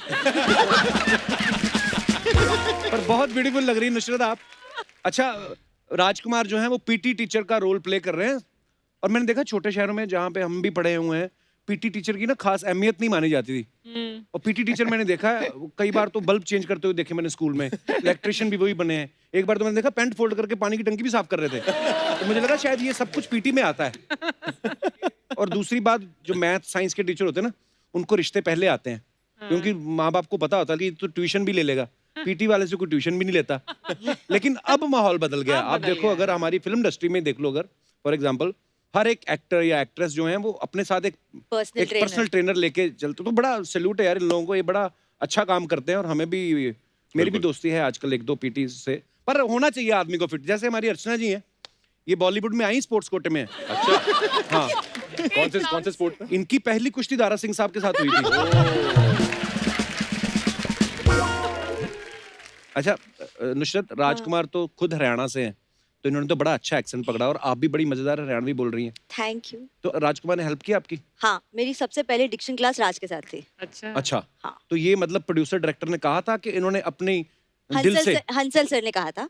S1: पर बहुत ब्यूटीफुल लग रही है नुसरत आप। अच्छा, राजकुमार जो है वो पीटी टीचर का रोल प्ले कर रहे हैं, और मैंने देखा छोटे शहरों में जहाँ पे हम भी पढ़े हुए हैं, पीटी टीचर की ना खास अहमियत नहीं मानी जाती थी। और पीटी टीचर मैंने देखा है वो कई बार तो बल्ब चेंज करते हुए देखे मैंने स्कूल में। इलेक्ट्रिशियन भी वही बने हैं। एक बार तो मैंने देखा पैंट फोल्ड करके पानी की टंकी भी साफ कर रहे थे। तो मुझे लगा शायद ये सब कुछ पीटी में आता है। और दूसरी बात, जो मैथ साइंस के टीचर होते हैं ना, उनको रिश्ते पहले आते हैं, क्योंकि माँ बाप को पता होता है कि तो ट्यूशन भी ले लेगा, पीटी वाले से कोई ट्यूशन भी नहीं लेता। लेकिन अब माहौल बदल गया। आप देखो, अगर हमारी फिल्म इंडस्ट्री में देख लो, अगर फॉर एग्जांपल हर एक एक्टर या एक्ट्रेस जो है वो अपने साथ एक पर्सनल ट्रेनर लेके चलते, तो बड़ा सैल्यूट है यार इन लोगों को। ये बड़ा अच्छा काम करते हैं, और हमें भी, मेरी भी दोस्ती है आजकल एक दो पीटी से। पर होना चाहिए आदमी को फिट, जैसे हमारी अर्चना जी हैं, ये बॉलीवुड में आई स्पोर्ट्स कोटे में।
S6: अच्छा,
S1: हाँ,
S6: कौन से स्पोर्ट में?
S1: इनकी पहली कुश्ती दारा सिंह साहब के साथ हुई थी। अच्छा, नुसरत, राजकुमार तो खुद हरियाणा से हैं, तो इन्होंने तो बड़ा अच्छा एक्सेंट पकड़ा, और आप भी बड़ी मजेदार हरियाणवी बोल रही हैं।
S5: Thank you.
S1: तो राजकुमार ने हेल्प की आपकी?
S5: हाँ, मेरी सबसे पहले डिक्शन क्लास राज के साथ थी।
S2: अच्छा।
S1: अच्छा,
S5: हाँ।
S1: तो ये मतलब प्रोड्यूसर डायरेक्टर ने कहा था कि इन्होंने अपनी दिल से
S5: हंसल सर ने कहा था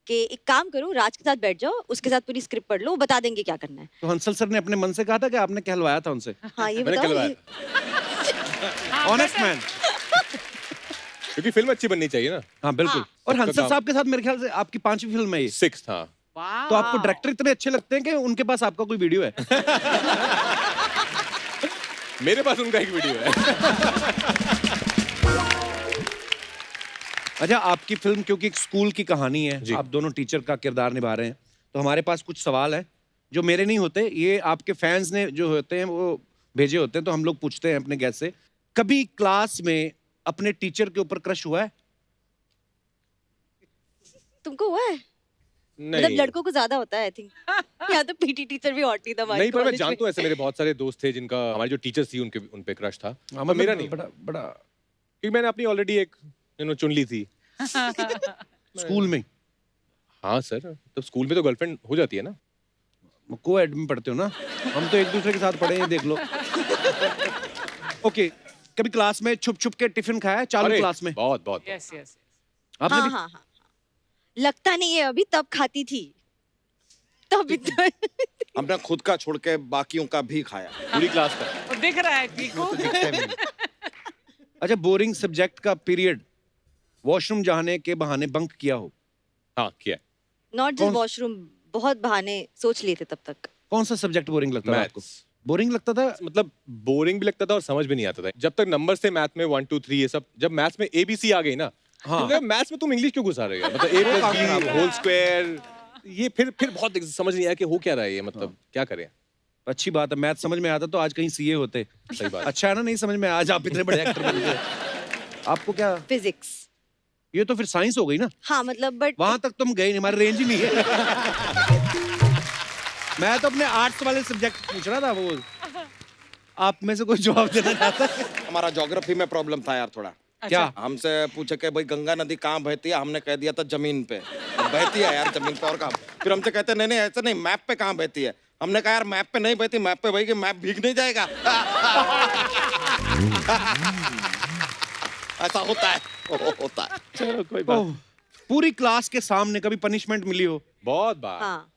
S5: कि एक काम करो, राज के साथ बैठ जाओ, उसके साथ पूरी स्क्रिप्ट पढ़ लो, वो बता देंगे क्या करना है।
S1: तो हंसल सर ने अपने मन से कहा था कि आपने कहलवाया था उनसे?
S5: हाँ, ये
S6: मैंने
S5: बताओ
S6: कहलवाया
S5: ये-
S1: ऑनेस्ट मैन।
S6: क्योंकि फिल्म अच्छी बननी चाहिए ना।
S1: हाँ बिल्कुल। और हंसल साहब के साथ मेरे ख्याल से आपकी 5वीं फिल्म है ये।
S6: 6th, हाँ।
S1: तो आपको डायरेक्टर इतने अच्छे लगते हैं कि उनके पास आपका कोई वीडियो है?
S6: मेरे पास उनका एक वीडियो है।
S1: अच्छा, आपकी फिल्म क्योंकि एक स्कूल की कहानी है,
S6: जी।
S1: आप दोनों टीचर का किरदार निभा रहे हैं, तो हमारे पास कुछ सवाल है जो मेरे नहीं होते, ये आपके फैंस ने जो होते हैं वो भेजे होते हैं, तो हम लोग पूछते हैं अपने गेस्ट से। कभी क्लास में अपने टीचर के ऊपर क्रश हुआ है?
S5: तुमको हुआ है? मतलब
S6: नहीं,
S5: लड़कों को ज्यादा होता है आई थिंक। यहाँ तो पीटी टीचर भी हॉट नहीं था हमारे
S6: नहीं, पर मैं
S5: कॉलेज में।
S6: जानता हूँ ऐसे मेरे बहुत सारे दोस्त थे जिनका, हमारी जो टीचर्स थी उन पे क्रश था।
S1: मतलब
S6: मेरा नहीं,
S1: बड़ा बड़ा
S6: क्योंकि मैंने अपनी ऑलरेडी एक चुन ली थी।
S1: स्कूल में?
S6: हाँ सर, तब स्कूल में तो गर्लफ्रेंड हो जाती है ना।
S1: को-एड में पढ़ते हो ना, हम तो एक दूसरे के साथ पढ़े हैं, देख लो। ओके, कभी क्लास में छुप छुप के टिफिन खाया है चालू
S6: अरे,
S1: क्लास में?
S6: बहुत बहुत।
S2: Yes yes.
S1: आपने
S5: हाँ,
S1: भी?
S5: हाँ, हाँ। लगता नहीं है अभी, तब खाती थी। तब इतना
S3: हमने खुद का छोड़ के बाकियों का भी खाया।
S6: पूरी क्लास का।
S2: वो दिख रहा है पीकू।
S1: अच्छा, बोरिंग सब्जेक्ट का पीरियड वॉशरूम जाने के बहाने बंक किया हो?
S6: हाँ, किया है।
S5: नॉट
S1: कौन-
S5: जस्ट वॉशरूम, बहुत बहाने सोच लिए थे तब तक।
S1: कौन सा सब्जेक्ट बोरिंग लगता था
S6: Maths।
S1: आपको? बोरिंग लगता था?
S6: मतलब बोरिंग भी लगता था और समझ भी नहीं आता था। जब तक नंबर्स थे मैथ में 1 2 3 ये सब, जब मैथ्स में ABC आ गई ना,
S1: हाँ।
S6: तो मैथ्स में तुम इंग्लिश क्यों घुसा रहे हो? मतलब A + B होल स्क्वायर, ये फिर बहुत समझ नहीं आया कि हो क्या रहा है ये, मतलब क्या करें।
S1: अच्छी बात है, मैथ समझ में आता तो आज कहीं सीए होते।
S6: सही बात।
S1: अच्छा है ना, नहीं समझ में आया, आज आप इतने बड़े एक्टर बन गए। आपको क्या?
S5: फिजिक्स।
S1: ये तो फिर साइंस हो गई ना।
S5: हाँ मतलब बट
S1: वहां तक तुम गए नहीं, हमारी रेंज ही नहीं है। मैं तो अपने आर्ट्स वाले सब्जेक्ट पूछ रहा था। वो आप में से कोई जवाब देना चाहता है?
S3: हमारा ज्योग्राफी में प्रॉब्लम था यार थोड़ा।
S1: क्या?
S3: हमसे पूछे कि भाई गंगा नदी कहाँ बहती है, हमने कह दिया था जमीन पे। अब बहती है यार जमीन पे, और कहाँ? फिर हमसे कहते नहीं नहीं ऐसा नहीं, मैप पे कहाँ बहती है। हमने कहा यार मैप पे नहीं बहती, मैप पे बहेगी, मैप भीग नहीं जाएगा। ऐसा होता है, होता है।
S6: चलो कोई बात।
S1: ओह, पूरी क्लास के सामने कभी पनिशमेंट मिली हो?
S6: बहुत बार।
S5: हाँ।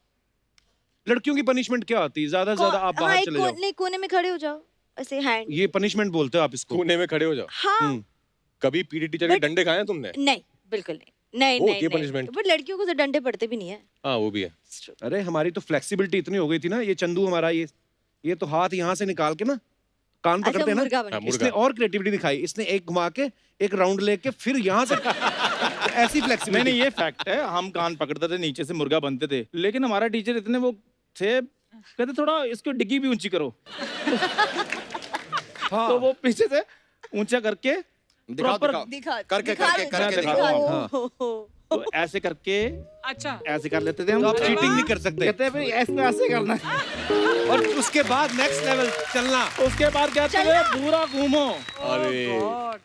S1: लड़कियों की पनिशमेंट क्या होती है? ज्यादा से ज्यादा आप बाहर चले जाओ।
S5: नहीं, कोने में खड़े हो जाओ ऐसे हैंड।
S1: ये पनिशमेंट बोलते हो आप इसको?
S6: कोने में खड़े हो जाओ।
S5: हाँ।
S6: कभी पीटी टीचर के
S5: But-
S6: डंडे खाए हैं तुमने?
S5: नहीं, बिल्कुल नहीं। नहीं
S6: वो
S5: नहीं
S6: होती है
S5: नहीं।
S6: punishment।
S5: बट लड़कियों को तो डंडे पड़ते भी नहीं है।
S6: हाँ, वो भी है।
S1: अरे हमारी तो फ्लेक्सिबिलिटी इतनी हो गई थी ना, ये चंदू हमारा, ये तो हाथ यहाँ से निकाल के ना कान
S5: अच्छा,
S1: पकड़ते हैं
S5: मुर्गा
S1: ना,
S5: बन
S6: गया।
S1: इसने और क्रिएटिविटी दिखाई, इसने एक घुमा के एक राउंड लेके फिर यहाँ से ऐसी
S4: नहीं
S1: फ्लेक्सिबिलिटी।
S4: नहीं, ये फैक्ट है, हम कान पकड़ते थे, नीचे से मुर्गा बनते थे, लेकिन हमारा टीचर इतने वो थे, कहते थोड़ा इसको डिग्गी भी ऊंची करो।
S1: हाँ।
S4: तो वो पीछे से ऊंचा करके
S3: दिखाओ
S4: proper
S3: दिखाओ करके करके करके
S4: दिखाओ।
S3: दिखाओ।
S1: हाँ।
S4: तो ऐसे करके
S2: अच्छा
S4: ऐसे कर लेते थे हम।
S1: तो आप चीटिंग नहीं कर सकते।
S4: कहते हैं भाई ऐसे करना है।
S1: और उसके बाद नेक्स्ट लेवल चलना,
S4: उसके बाद क्या कहते हैं, पूरा घूमो।
S6: अरे
S2: गॉड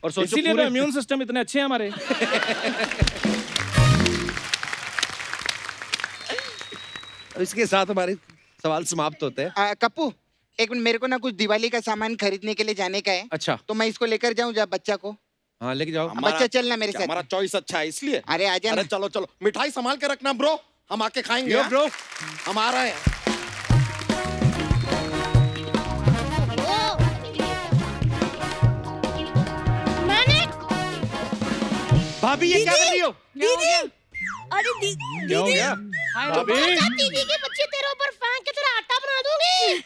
S1: और सोचो
S4: इसीलिए तो
S1: पूरे
S4: इम्यून सिस्टम इतने अच्छे हैं हमारे।
S1: इसके साथ हमारे सवाल समाप्त होते हैं।
S7: कप्पू, एक मिनट, मेरे को ना कुछ दिवाली का सामान खरीदने के लिए जाने का है,
S1: अच्छा
S7: तो मैं इसको लेकर जाऊं जब बच्चा को?
S1: हाँ लेके जाओ।
S7: बच्चा चलना मेरे
S3: क्या
S7: साथ।
S3: हमारा चॉइस अच्छा है इसलिए?
S7: अरे आजा
S3: अरे
S7: ना।
S3: चलो चलो, मिठाई संभाल के रखना ब्रो, हम आके खाएंगे।
S1: यो
S3: हाँ?
S1: ब्रो,
S3: हम आ रहे हैं।
S1: भाभी ये क्या कर रही हो?
S5: दीदी, अरे
S1: क्या हो गया?
S2: हाय
S4: भाभी
S8: दीदी के बच्चे तेरे ऊपर फेंक के तेरा आटा बना दूंगी।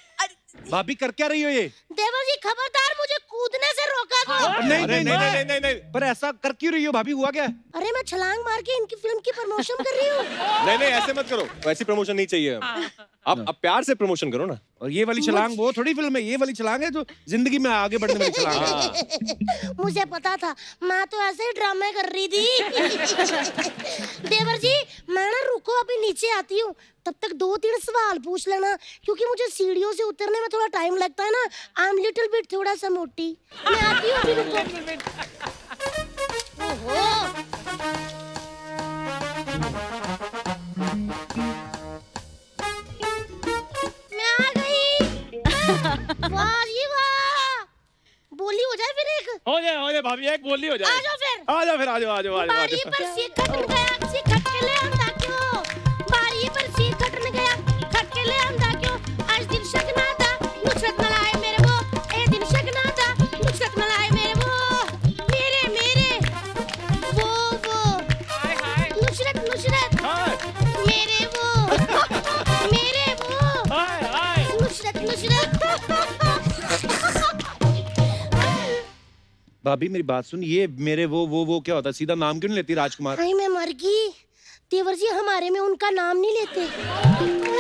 S1: भाभी कर क्या रही हो ये?
S8: देवर जी खबरदार, मुझे कूदने से रोका था।
S1: नहीं
S6: अरे
S1: नहीं
S6: नहीं
S1: नहीं,
S6: नहीं नहीं नहीं
S1: पर ऐसा कर क्यों रही हो भाभी, हुआ क्या?
S8: अरे मैं छलांग मार के इनकी फिल्म की प्रमोशन कर रही हूँ।
S6: नहीं नहीं, ऐसे मत करो, वैसी प्रमोशन नहीं चाहिए। आप प्यार से प्रमोशन करो ना।
S1: और ये वाली छलांग वो थोड़ी फिल्म है, ये वाली छलांग है जो जिंदगी में आगे बढ़ने वाली छलांग है।
S8: मुझे पता था, मैं तो ऐसे ही ड्रामे कर रही थी। देवर जी मैं ना रुको, अभी नीचे आती हूँ, तब तक 2-3 सवाल पूछ लेना, क्योंकि मुझे सीढ़ियों से उतरने में थोड़ा टाइम लगता है ना। आई एम लिटिल बिट थोड़ा सा मोटी। मैं आती हूँ, अभी रुको। ओहो, मैं आ गई। वाह जी वाह, बोली हो जाए फिर एक।
S4: हो जाए भाभी, एक बोली हो
S8: आ
S4: जाए।
S8: जाओ फिर।
S4: आ जाओ फिर, आ जाओ आ जाओ आ जाओ आ
S8: बारी
S4: जाओ।
S8: पर सीट खटन गया, सीट खट के ले आंदा क्यों? बारी पर सीट खटन गया, खट के ले आंदा क्यों? आज दिन शक ना था, नुसरत न लाए मेरे वो। ए दिन शक ना था, नुसरत न लाए मेरे वो। मेरे मेरे वो
S2: हाय हाय
S8: नुसरत नुसरत
S4: हाय
S8: मेरे वो। मेरे वो
S4: हाय हाय।
S8: नुसरत नुसरत।
S1: भाभी मेरी बात सुन, ये मेरे वो क्या होता है? सीधा नाम क्यों नहीं लेती राजकुमार?
S8: हाय मैं मर गई। देवर जी हमारे में उनका नाम नहीं लेते।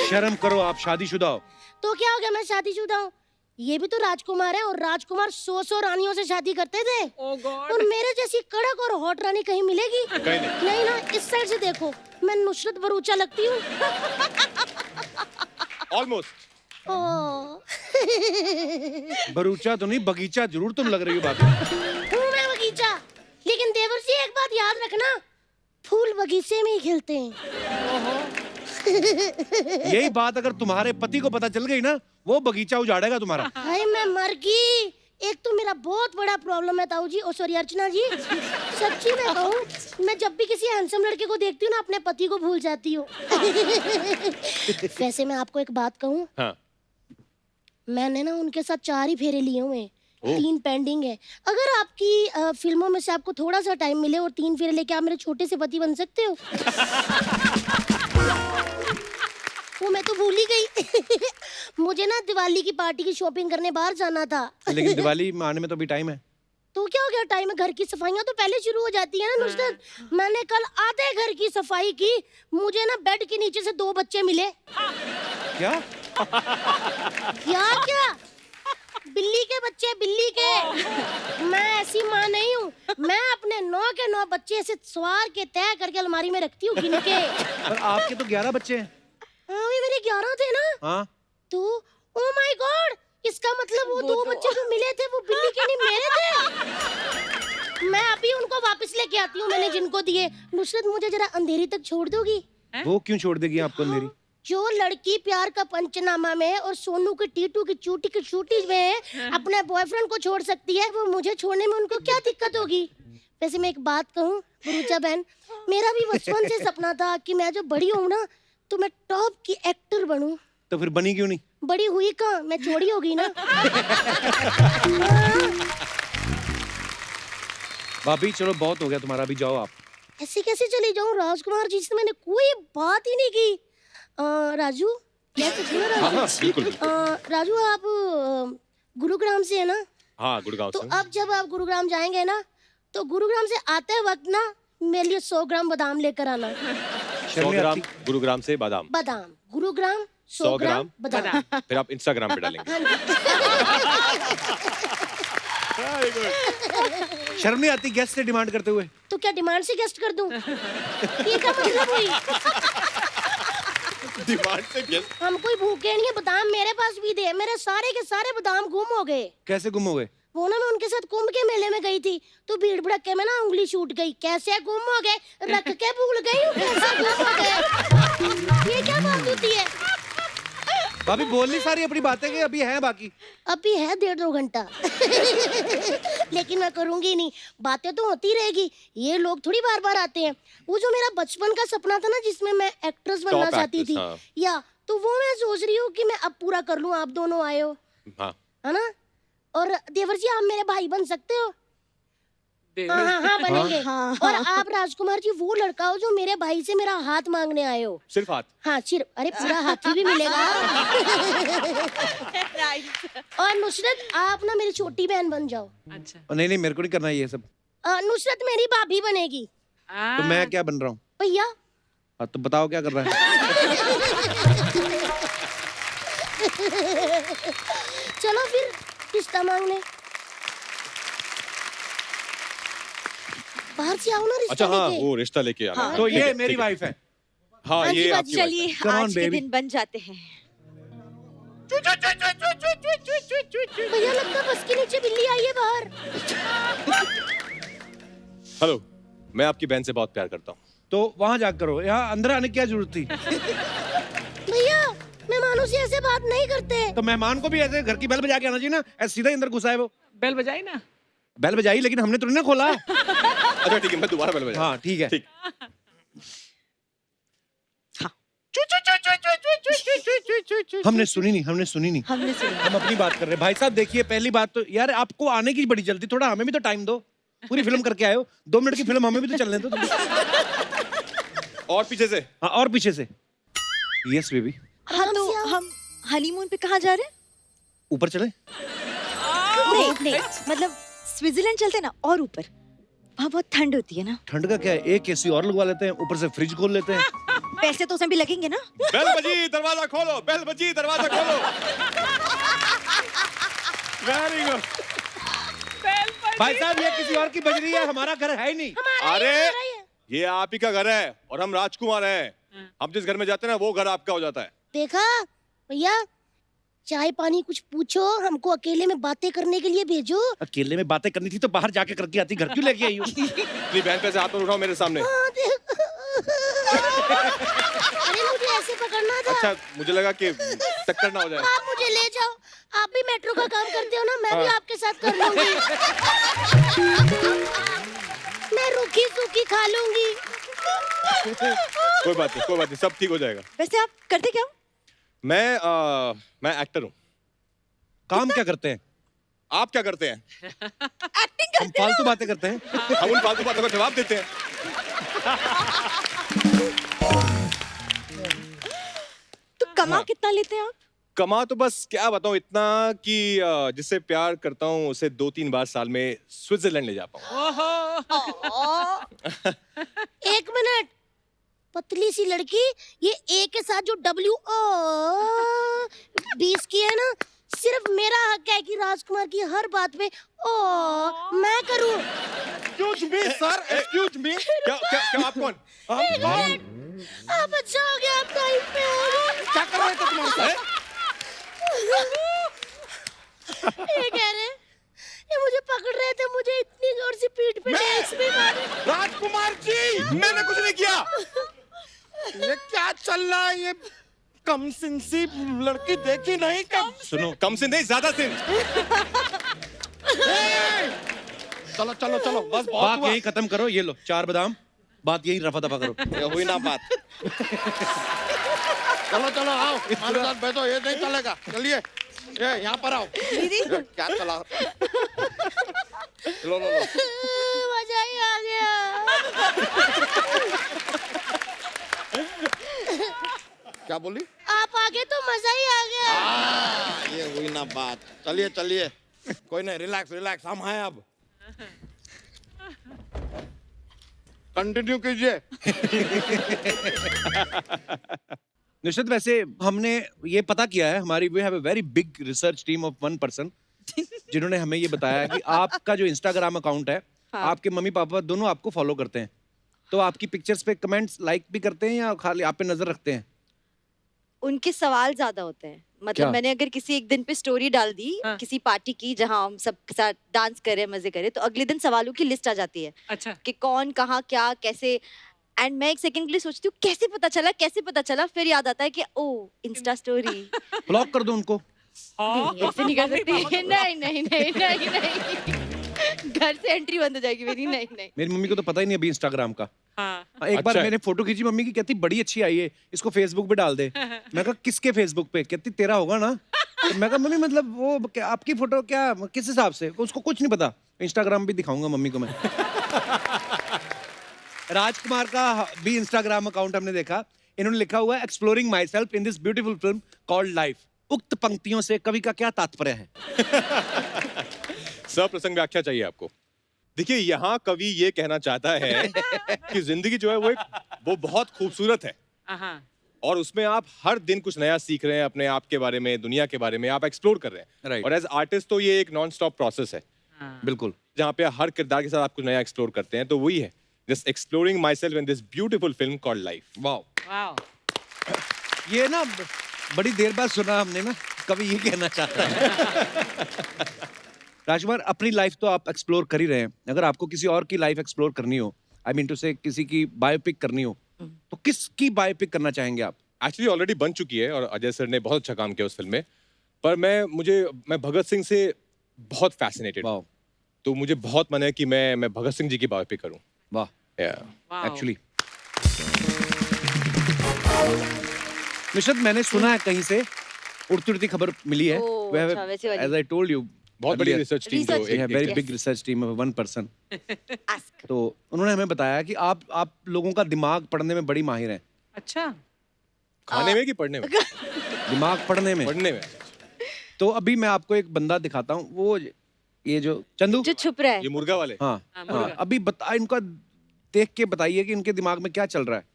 S1: शर्म करो, आप शादीशुदा हो।
S8: तो क्या हो गया, मैं शादीशुदा हूँ? ये भी तो राजकुमार है, और राजकुमार 100 रानियों से शादी करते थे।
S2: ओ गॉड
S8: और मेरे जैसी कड़क और हॉट रानी कहीं मिलेगी?
S6: कहीं नहीं।
S8: नहीं ना, इस साइड से देखो, मैं नुसरत भरूचा लगती हूँ।
S6: ऑलमोस्ट।
S8: ओह।
S1: भरूचा तो नहीं, बगीचा जरूर तुम लग रही हो भाभी।
S8: हूँ मैं बगीचा, लेकिन देवर जी एक बात याद रखना, फूल बगीचे में ही खिलते हैं।
S1: यही बात अगर तुम्हारे पति को पता चल गई ना, वो बगीचा उजाड़ेगा तुम्हारा।
S8: हाय मैं मर गई। एक तो मेरा बहुत बड़ा प्रॉब्लम है ताऊ जी, ओ सॉरी अर्चना जी, सच्ची में कहूँ, मैं जब भी किसी हैंडसम लड़के को देखती हूँ ना, अपने पति को भूल जाती हूँ। वैसे मैं आपको एक बात कहूँ,
S6: हाँ
S8: मैंने ना उनके साथ 4 ही फेरे लिए हुए हैं, 3 पेंडिंग है। अगर आपकी फिल्मों में से आपको थोड़ा सा टाइम मिले और 3 फेरे लेके आप मेरे छोटे से पति बन सकते हो। वो मैं तो भूल ही गई। मुझे ना दिवाली की पार्टी की शॉपिंग करने बाहर जाना था।
S1: लेकिन दिवाली में आने में तो अभी टाइम है।
S8: तो क्या हो गया, टाइम है, घर की सफाइयां तो पहले शुरू हो जाती है ना नुसरत। मैंने कल आधे घर की सफाई की, मुझे ना बेड के नीचे से 2 बच्चे मिले।
S1: क्या?
S8: क्या बिल्ली के बच्चे, बिल्ली के। मैं ऐसी माँ नहीं हूँ, मैं अपने 9 के 9 बच्चे ऐसे सवार के तय करके अलमारी में रखती हूँ गिन के।
S1: पर आपके तो 11 बच्चे हैं।
S8: हाँ भी मेरे 11 थे ना।
S1: हाँ
S8: तो ओ माय गॉड, इसका मतलब वो 2 बच्चे जो मिले थे वो बिल्ली के नहीं मेरे थे। मैं अभी उनको वापस लेके आती हूँ, मैंने जिनको दिए। नुसरत मुझे जरा अंधेरी तक छोड़ दोगी?
S1: वो क्यों छोड़ देगी आपको अंधेरी?
S8: जो लड़की प्यार का पंचनामा में और सोनू की टीटू की चूटी की चूटी में अपने बॉयफ्रेंड को छोड़ सकती है, वो मुझे छोड़ने में उनको क्या दिक्कत होगी? वैसे मैं एक बात कहूँ भरूचा बहन, मेरा भी बचपन से सपना था कि मैं जब बड़ी हूँ ना तो मैं टॉप की एक्टर बनूं।
S1: तो फिर बनी क्यों नहीं?
S8: बड़ी हुई कहाँ, मैं चोरी हो गई ना।
S1: भाभी चलो बहुत हो गया तुम्हारा, अभी जाओ आप।
S8: ऐसे कैसे चली जाऊं? राजकुमार जी से मैंने कोई बात ही नहीं की। राजू, क्या कुछ ना
S6: हाँ हाँ
S8: राजू?
S6: बिल्कुल।
S8: राजू आप गुरुग्राम से है ना?
S6: हाँ गुड़गांव
S8: तो
S6: से।
S8: अब जब आप गुरुग्राम जाएंगे ना, तो गुरुग्राम से आते वक्त ना मेरे लिए 100 ग्राम बादाम लेकर आना।
S6: 100 ग्राम गुरुग्राम से बादाम।
S8: बादाम, गुरुग्राम 100
S6: 100
S8: ग्राम
S6: ग्राम
S8: बादाम।
S6: फिर आप इंस्टाग्राम पे डालेंगे।
S8: हाँ जी।
S1: शर्म नहीं आती गेस्ट से डिमांड करते हुए?
S8: तो क्या डिमांड से गेस्ट कर दूं? ये क्या मतलब हुई?
S6: डिमांड से गेस्ट।
S8: हम कोई भूखे नहीं है, बादाम मेरे पास भी दे। मेरे सारे के सारे बादाम गुम हो गए।
S1: कैसे गुम हो गए?
S8: वो ना मैं उनके साथ कुंभ के मेले में गई थी, तो भीड़ भड़के में ना उंगली छूट गई। कैसे गुम हो गए? रख के भूल गई हूँ, कैसे गुम हो गए? ये क्या बात होती है?
S1: भाभी बोलनी सारी अपनी बातें के अभी है बाकी।
S8: अभी है 1.5-2 घंटा। लेकिन मैं करूंगी नहीं, बातें तो होती रहेगी। ये लोग थोड़ी बार बार आते हैं। वो जो मेरा बचपन का सपना था ना, जिसमें मैं एक्ट्रेस बनना
S6: Top
S8: चाहती
S6: actress,
S8: थी,
S6: हाँ।
S8: या तो वो मैं सोच रही हूँ कि मैं अब पूरा कर लूँ। आप दोनों आए हो,
S6: हाँ
S8: है ना? और देवर जी आप मेरे भाई बन सकते हो। हाँ हाँ हाँ बनेंगे।
S5: हाँ,
S8: और आप राजकुमार जी वो लड़का हो जो मेरे भाई से मेरा हाथ मांगने आए हो।
S6: सिर्फ हाथ।
S8: हाँ सिर्फ, अरे पूरा हाथी भी मिलेगा। और नुसरत आप ना मेरी छोटी बहन बन जाओ।
S2: अच्छा।
S1: नहीं नहीं मेरे को नहीं करना ये सब।
S8: नुसरत मेरी भाभी बनेगी।
S1: तो मैं क्या बन रहा हूँ?
S8: भैया
S1: हाँ तो बताओ क्या कर रहा है?
S8: चलो फिर रिश्ता मांगने बाहर से आओ ना रिश्ता
S6: अच्छा हाँ
S8: लेके।
S6: वो रिश्ता लेके आना।
S5: हाँ,
S1: तो
S6: ठीक है,
S1: ये मेरी
S6: ठीक है।
S1: वाइफ है।
S6: हाँ
S8: हाँ जी,
S6: ये
S8: बात
S6: आपकी wife है।
S5: चलिए
S1: Come on,
S5: आज के
S1: baby.
S5: दिन बन जाते हैं।
S8: भैया लगता है बस के नीचे बिल्ली आई है बाहर।
S6: हेलो, मैं आपकी बहन से बहुत प्यार करता हूँ।
S1: तो वहां जा करो, यहाँ अंदर आने की क्या जरूरत थी?
S8: भैया मेहमानों से ऐसे बात नहीं करते।
S1: तो मेहमान को भी ऐसे घर की बेल बजा के आना चाहिए ना, ऐसे सीधा ही अंदर घुसा है वो।
S2: बेल बजाई ना।
S1: बेल बजाई लेकिन हमने तो नहीं ना खोला।
S6: अच्छा ठीक है, मैं दोबारा बेल बजा।
S1: हाँ ठीक है।
S6: ठीक।
S1: हमने सुनी नहीं, हमने सुनी नहीं।
S5: हमने सुना।
S1: हम अपनी बात कर रहे हैं। भाई साहब देखिए, पहली बात तो यार आपको आने की बड़ी जल्दी, थोड़ा हमें भी तो टाइम दो। पूरी फिल्म करके आए हो, 2 मिनट की फिल्म हमें भी तो चलने दो।
S6: और पीछे से।
S1: हाँ और पीछे से। Yes baby.
S5: हाँ तो
S8: आराम से आओ।
S5: हम हनीमून पे कहाँ जा रहे हैं?
S1: ऊपर चले?
S5: नहीं नहीं, मतलब स्विट्जरलैंड चलते ना, और ऊपर। वहाँ बहुत ठंड होती है ना।
S1: ठंड का क्या है, एक एसी और लगवा लेते हैं, ऊपर से फ्रिज खोल लेते हैं।
S5: पैसे तो उसमें भी लगेंगे ना।
S6: बेल बजी, दरवाजा खोलो। बेल बजी, दरवाजा खोलो। Very good.
S1: भाई साहब ये किसी और की बज रही है, हमारा घर है ही नहीं।
S6: अरे ये आप ही का घर है और हम राजकुमार हैं। हम जिस घर में जाते हैं ना वो घर आपका हो जाता है।
S8: देखा भैया, चाय पानी कुछ पूछो, हमको अकेले में बातें करने के लिए भेजो।
S1: अकेले में बातें करनी थी तो बाहर जाके करके आती, घर क्यों लेके आई हो?
S6: अपनी बहन पे से हाथ मत उठाओ मेरे सामने।
S8: अरे मुझे ऐसे पकड़ना था।
S6: अच्छा मुझे लगा कि टक्कर ना हो जाए।
S8: आप मुझे ले जाओ, आप भी मेट्रो का काम करते हो ना, मैं भी आपके साथ कर लूंगी। मैं रूखी सूखी खा लूंगी।
S6: कोई बात नहीं, कोई बात नहीं, सब ठीक हो जाएगा।
S5: वैसे आप करते क्या हो?
S6: मैं एक्टर हूँ।
S1: काम क्या करते हैं?
S6: आप क्या करते हैं?
S5: एक्टिंग
S1: हम फालतू बातें करते हैं।
S6: हम उन फालतू बातों का जवाब देते हैं।
S5: तो कमा कितना लेते हैं आप?
S6: कमा तो बस क्या बताऊं, इतना कि जिससे प्यार करता हूँ उसे 2-3 बार साल में स्विट्जरलैंड ले जा पाऊँ।
S8: एक मिनट, पतली सी लड़की, ये ए के साथ जो W20 की है ना, सिर्फ मेरा हक है कि राजकुमार की हर बात पे ओ मैं करूं।
S3: Excuse me sir, excuse me.
S6: क्या क्या क्या आप कौन?
S8: आप अच्छा हो गया, आप टाइम पे हो गए।
S3: क्या कर रहे थे तुम्हारे साथ?
S8: ये कह रहे, ये मुझे पकड़ रहे थे, मुझे इतनी जोर से पीठ पे टैक्स भी मारे।
S3: राजकुमार जी, मैंने कुछ नहीं किया। ये क्या चल रहा है? ये कम सिंसी लड़की देखी नहीं कब?
S6: सुनो, कम सिन नहीं, ज्यादा सिन।
S3: चलो चलो चलो, बस बहुत
S1: बात
S3: हुआ।
S1: यही खत्म करो, ये लो 4 बादाम, बात यही रफा दफा करो।
S3: ये हुई ना बात। चलो चलो आओ, हमारे साथ बैठो, ये नहीं चलेगा। चलिए, ये यहाँ पर आओ। ये क्या चला? लो लो लो।
S8: मजा ही आ गया।
S3: क्या बोली?
S8: आप आ गए तो मजा ही आ गया।
S3: ये हुई ना बात। चलिए चलिए, कोई नहीं, रिलैक्स रिलैक्स, हम हैं अब। कंटिन्यू कीजिए।
S1: निश्चित, वैसे हमने ये पता किया है, हमारी we have a very big research team of 1 person जिन्होंने हमें ये बताया कि आपका जो इंस्टाग्राम अकाउंट है, आपके मम्मी पापा दोनों आपको फॉलो करते हैं, तो आपकी पिक्चर्स पे कमेंट्स लाइक भी करते हैं या खाली आप पे नजर रखते हैं?
S5: उनके सवाल ज्यादा होते हैं। मतलब
S1: क्या?
S5: मैंने अगर किसी एक दिन पे स्टोरी डाल दी किसी पार्टी की जहां हम सब के साथ डांस करे मजे करे, तो अगले दिन सवालों की लिस्ट आ जाती है
S2: अच्छा
S5: कि कौन कहाँ क्या कैसे। एंड मैं एक सेकंड के लिए सोचती हूँ कैसे पता चला, फिर याद आता है कि ओ इंस्टा स्टोरी।
S1: ब्लॉक कर दो उनको।
S5: ऐसे नहीं कर सकती। नहीं घर से एंट्री बंद हो जाएगी मेरी। नहीं
S1: मेरी मम्मी को तो पता ही नहीं अभी इंस्टाग्राम का।
S2: हाँ
S1: एक बार
S6: अच्छा है।
S1: मैंने फोटो खींची, मम्मी की कहती बड़ी अच्छी आई है, इसको फेसबुक पे डाल दे। मैं कहा किसके फेसबुक पे? कहती तेरा होगा ना। तो मैं कहा मम्मी मतलब वो आपकी फोटो क्या किस हिसाब से? उसको कुछ नहीं पता। इंस्टाग्राम भी दिखाऊंगा मम्मी को मैं। राजकुमार का भी इंस्टाग्राम अकाउंट हमने देखा, इन्होंने लिखा हुआ है exploring my self in this beautiful film called life. उक्त पंक्तियों से कवि का क्या तात्पर्य है?
S6: सप्रसंग व्याख्या चाहिए आपको। देखिए, यहाँ कवि ये कहना चाहता है कि जिंदगी जो है वो बहुत खूबसूरत है,
S2: हाँ
S6: और उसमें आप हर दिन कुछ नया सीख रहे हैं, अपने आप के बारे में, दुनिया के बारे में आप एक्सप्लोर कर रहे हैं।
S1: Right.
S6: और एज आर्टिस्ट तो ये एक नॉन स्टॉप प्रोसेस है,
S1: बिल्कुल।
S6: जहाँ पे हर किरदार के साथ आप कुछ नया एक्सप्लोर करते हैं। तो वही है, just exploring my self in this beautiful film called life.
S1: Wow,
S2: wow
S1: ये ना बड़ी देर बाद सुना हमने ना, कवि ये कहना चाहता है। राजकुमार, अपनी लाइफ तो आप एक्सप्लोर कर ही रहे हैं, अगर आपको किसी और की लाइफ एक्सप्लोर करनी हो, आई मीन टू से किसी की बायोपिक करनी हो, तो किसकी बायोपिक करना चाहेंगे आप?
S6: एक्चुअली ऑलरेडी बन चुकी है और अजय सर ने बहुत अच्छा काम किया उस फिल्म में। पर मैं भगत सिंह से बहुत फैसिनेटेड हूँ,
S1: वाह
S6: तो मुझे बहुत मन है कि मैं भगत सिंह जी की बायोपिक करूँ।
S1: वाह,
S2: वाओ
S1: एक्चुअली निशद, मैंने सुना है कहीं से उड़ती उड़ती खबर मिली है।
S5: ओह, अच्छा, वैसे वाली।
S1: एज आई टोल्ड यू,
S6: बहुत बड़ी रिसर्च टीम जो
S5: Research
S1: very
S5: Yes.
S1: Big research team of 1 person.
S5: Ask.
S1: तो उन्होंने हमें बताया कि आप लोगों का दिमाग पढ़ने में बड़ी माहिर हैं।
S2: अच्छा
S6: खाने में कि पढ़ने में?
S1: दिमाग पढ़ने में।
S6: पढ़ने में।
S1: तो अभी मैं आपको एक बंदा दिखाता हूँ, वो ये जो चंदू,
S5: जो छुप रहा है।
S6: ये मुर्गा वाले।
S1: हाँ
S2: मुर्गा।
S1: हाँ, अभी बता, इनका देख के बताइए कि इनके दिमाग में क्या चल रहा है।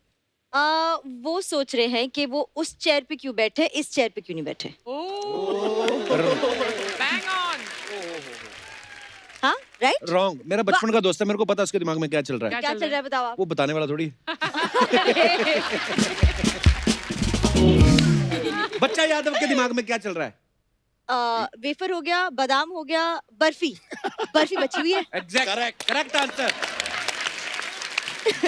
S5: वो सोच रहे हैं कि वो उस चेयर पे क्यों बैठे, इस चेयर पे क्यों नहीं बैठे।
S2: बैंग ऑन
S5: हाँ राइट।
S1: रॉन्ग। मेरा बचपन का दोस्त है, मेरे को पता है उसके दिमाग में क्या चल रहा है।
S5: क्या चल रहा है बताओ आप।
S1: वो बताने वाला थोड़ी। बच्चा यादव के दिमाग में क्या चल रहा है?
S5: वेफर हो गया, बादाम हो गया, बर्फी बची हुई है।
S1: Exact, correct answer.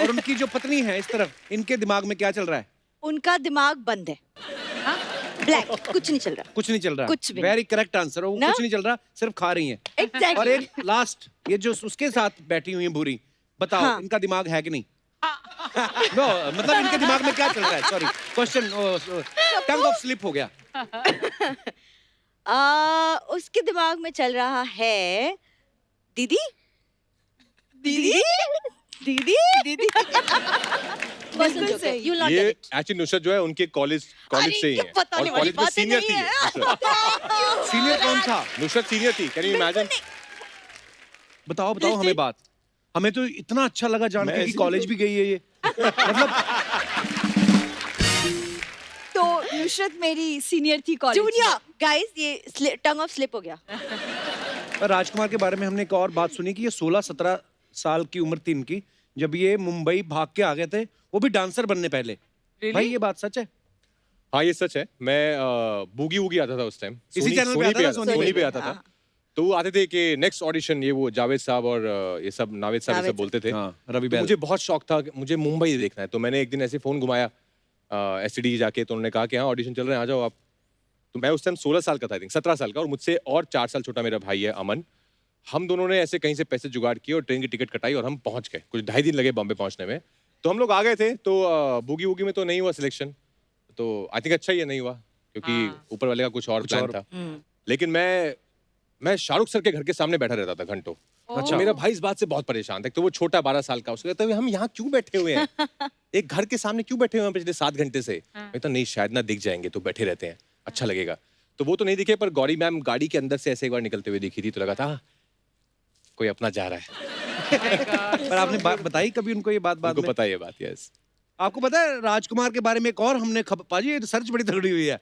S1: और उनकी जो पत्नी है इस तरफ, इनके दिमाग में क्या चल रहा है?
S5: उनका दिमाग बंद है, ब्लैक, कुछ नहीं चल रहा।
S1: कुछ नहीं चल रहा।
S5: कुछ भी
S1: वेरी करेक्ट आंसर। वो
S5: ना?
S1: कुछ नहीं चल रहा, सिर्फ खा रही हैं। और
S5: एग्जैक्टली।
S1: एक लास्ट, ये जो उसके साथ बैठी हुई है भूरी, बताओ
S5: हाँ।
S1: इनका दिमाग है कि नहीं? नो, मतलब इनके दिमाग में क्या चल रहा है? Sorry, question tongue of slip हो गया।
S5: उसके दिमाग में चल रहा है दीदी दीदी दीदी दीदी। बिल्कुल सही। You will not
S6: ये
S5: get it.
S6: एक्चुअली नुसरत जो है उनके कॉलेज
S5: अरे,
S6: से ही
S5: ये
S6: है,
S5: बताने
S6: और
S5: वाली
S6: कॉलेज में
S5: बातें
S6: सीनियर
S5: नहीं
S6: थी
S5: है।
S6: ये, नुसरत।
S1: सीनियर कौन था?
S6: नुसरत सीनियर थी, कैन यू इमेजिन?
S1: बताओ बताओ हमें बात। हमें तो इतना अच्छा लगा जान के कि कॉलेज भी गई है ये। मतलब
S9: तो नुसरत मेरी सीनियर थी कॉलेज
S5: जूनियर गाइस, ये टंग ऑफ स्लिप हो गया।
S1: राजकुमार के बारे में हमने एक और बात सुनी कि ये 16-17 साल की उम्र थी इनकी जब ये मुंबई भाग के आ गए थे, वो भी डांसर बनने पहले। भाई ये बात सच है?
S6: हाँ, ये सच है। मैं बूगी वूगी आता था उस टाइम,
S1: इसी चैनल पे आता था,
S6: सोनी पे आता था। तो वो आते थे कि नेक्स्ट ऑडिशन, ये वो जावेद साहब और ये सब नावेद साहब ये सब बोलते थे।
S1: हाँ, रवि
S6: तो
S1: बैल।
S6: मुझे बहुत शौक था कि मुझे मुंबई देखना है। तो मैंने एक दिन ऐसे फोन घुमाया एसटीडी जाके, तो उन्होंने कहा कि हाँ ऑडिशन चल रहे हैं, आ जाओ आप। तो मैं उस टाइम 16 साल का था, आई थिंक 17 साल का, और मुझसे और 4 साल छोटा मेरा भाई है अमन। हम दोनों ने ऐसे कहीं से पैसे जुगाड़ किए और ट्रेन की टिकट कटाई और हम पहुंच गए। कुछ 2.5 दिन लगे बॉम्बे पहुंचने में। तो हम लोग आ गए थे। तो बूगी वूगी में तो नहीं हुआ सिलेक्शन, तो आई थिंक अच्छा ही है नहीं हुआ, क्योंकि ऊपर वाले का कुछ और प्लान था। लेकिन मैं शाहरुख सर के घर के सामने बैठा रहता था घंटों, अच्छा, मेरा भाई इस बात से बहुत परेशान था। तो वो छोटा 12 साल का, उसको कहता है हम यहाँ क्यों बैठे हुए हैं, एक घर के सामने क्यों बैठे हुए हैं पिछले 7 घंटे से। मैं तो नहीं, शायद ना दिख जाएंगे तो बैठे रहते हैं, अच्छा लगेगा। तो वो तो नहीं दिखे, पर गौरी मैम गाड़ी के अंदर से ऐसे एक बार निकलते हुए दिखी थी, तो लगा था कोई अपना जा रहा है।
S1: पर आपने बात बताई कभी उनको ये बात?
S6: उनको पता है ये बात। यस।
S1: आपको पता है राजकुमार के बारे में एक और हमने पाजी, ये सर्च बड़ी तगड़ी हुई है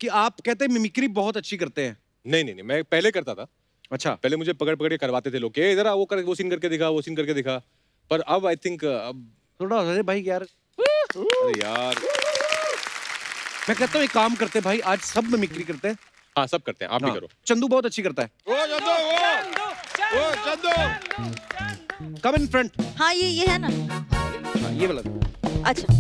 S1: कि आप कहते हैं मिमिक्री बहुत अच्छी करते हैं।
S6: नहीं, मैं पहले करता था।
S1: अच्छा।
S6: पहले मुझे पकड़ पकड़ के करवाते थे लोग, के इधर आ, वो सीन करके दिखा, वो सीन करके दिखा। पर अब आई थिंक अब
S1: थोड़ा अरे भाई यार,
S6: अरे यार,
S1: मैं कहता हूँ एक काम करते हैं भाई, आज सब मिमिक्री करते हैं।
S6: हाँ सब करते हैं, आप भी
S1: हाँ,
S6: करो।
S1: चंदू बहुत अच्छी करता है। कम इन फ्रंट।
S5: हाँ ये है ना।
S1: ये वाला।
S5: अच्छा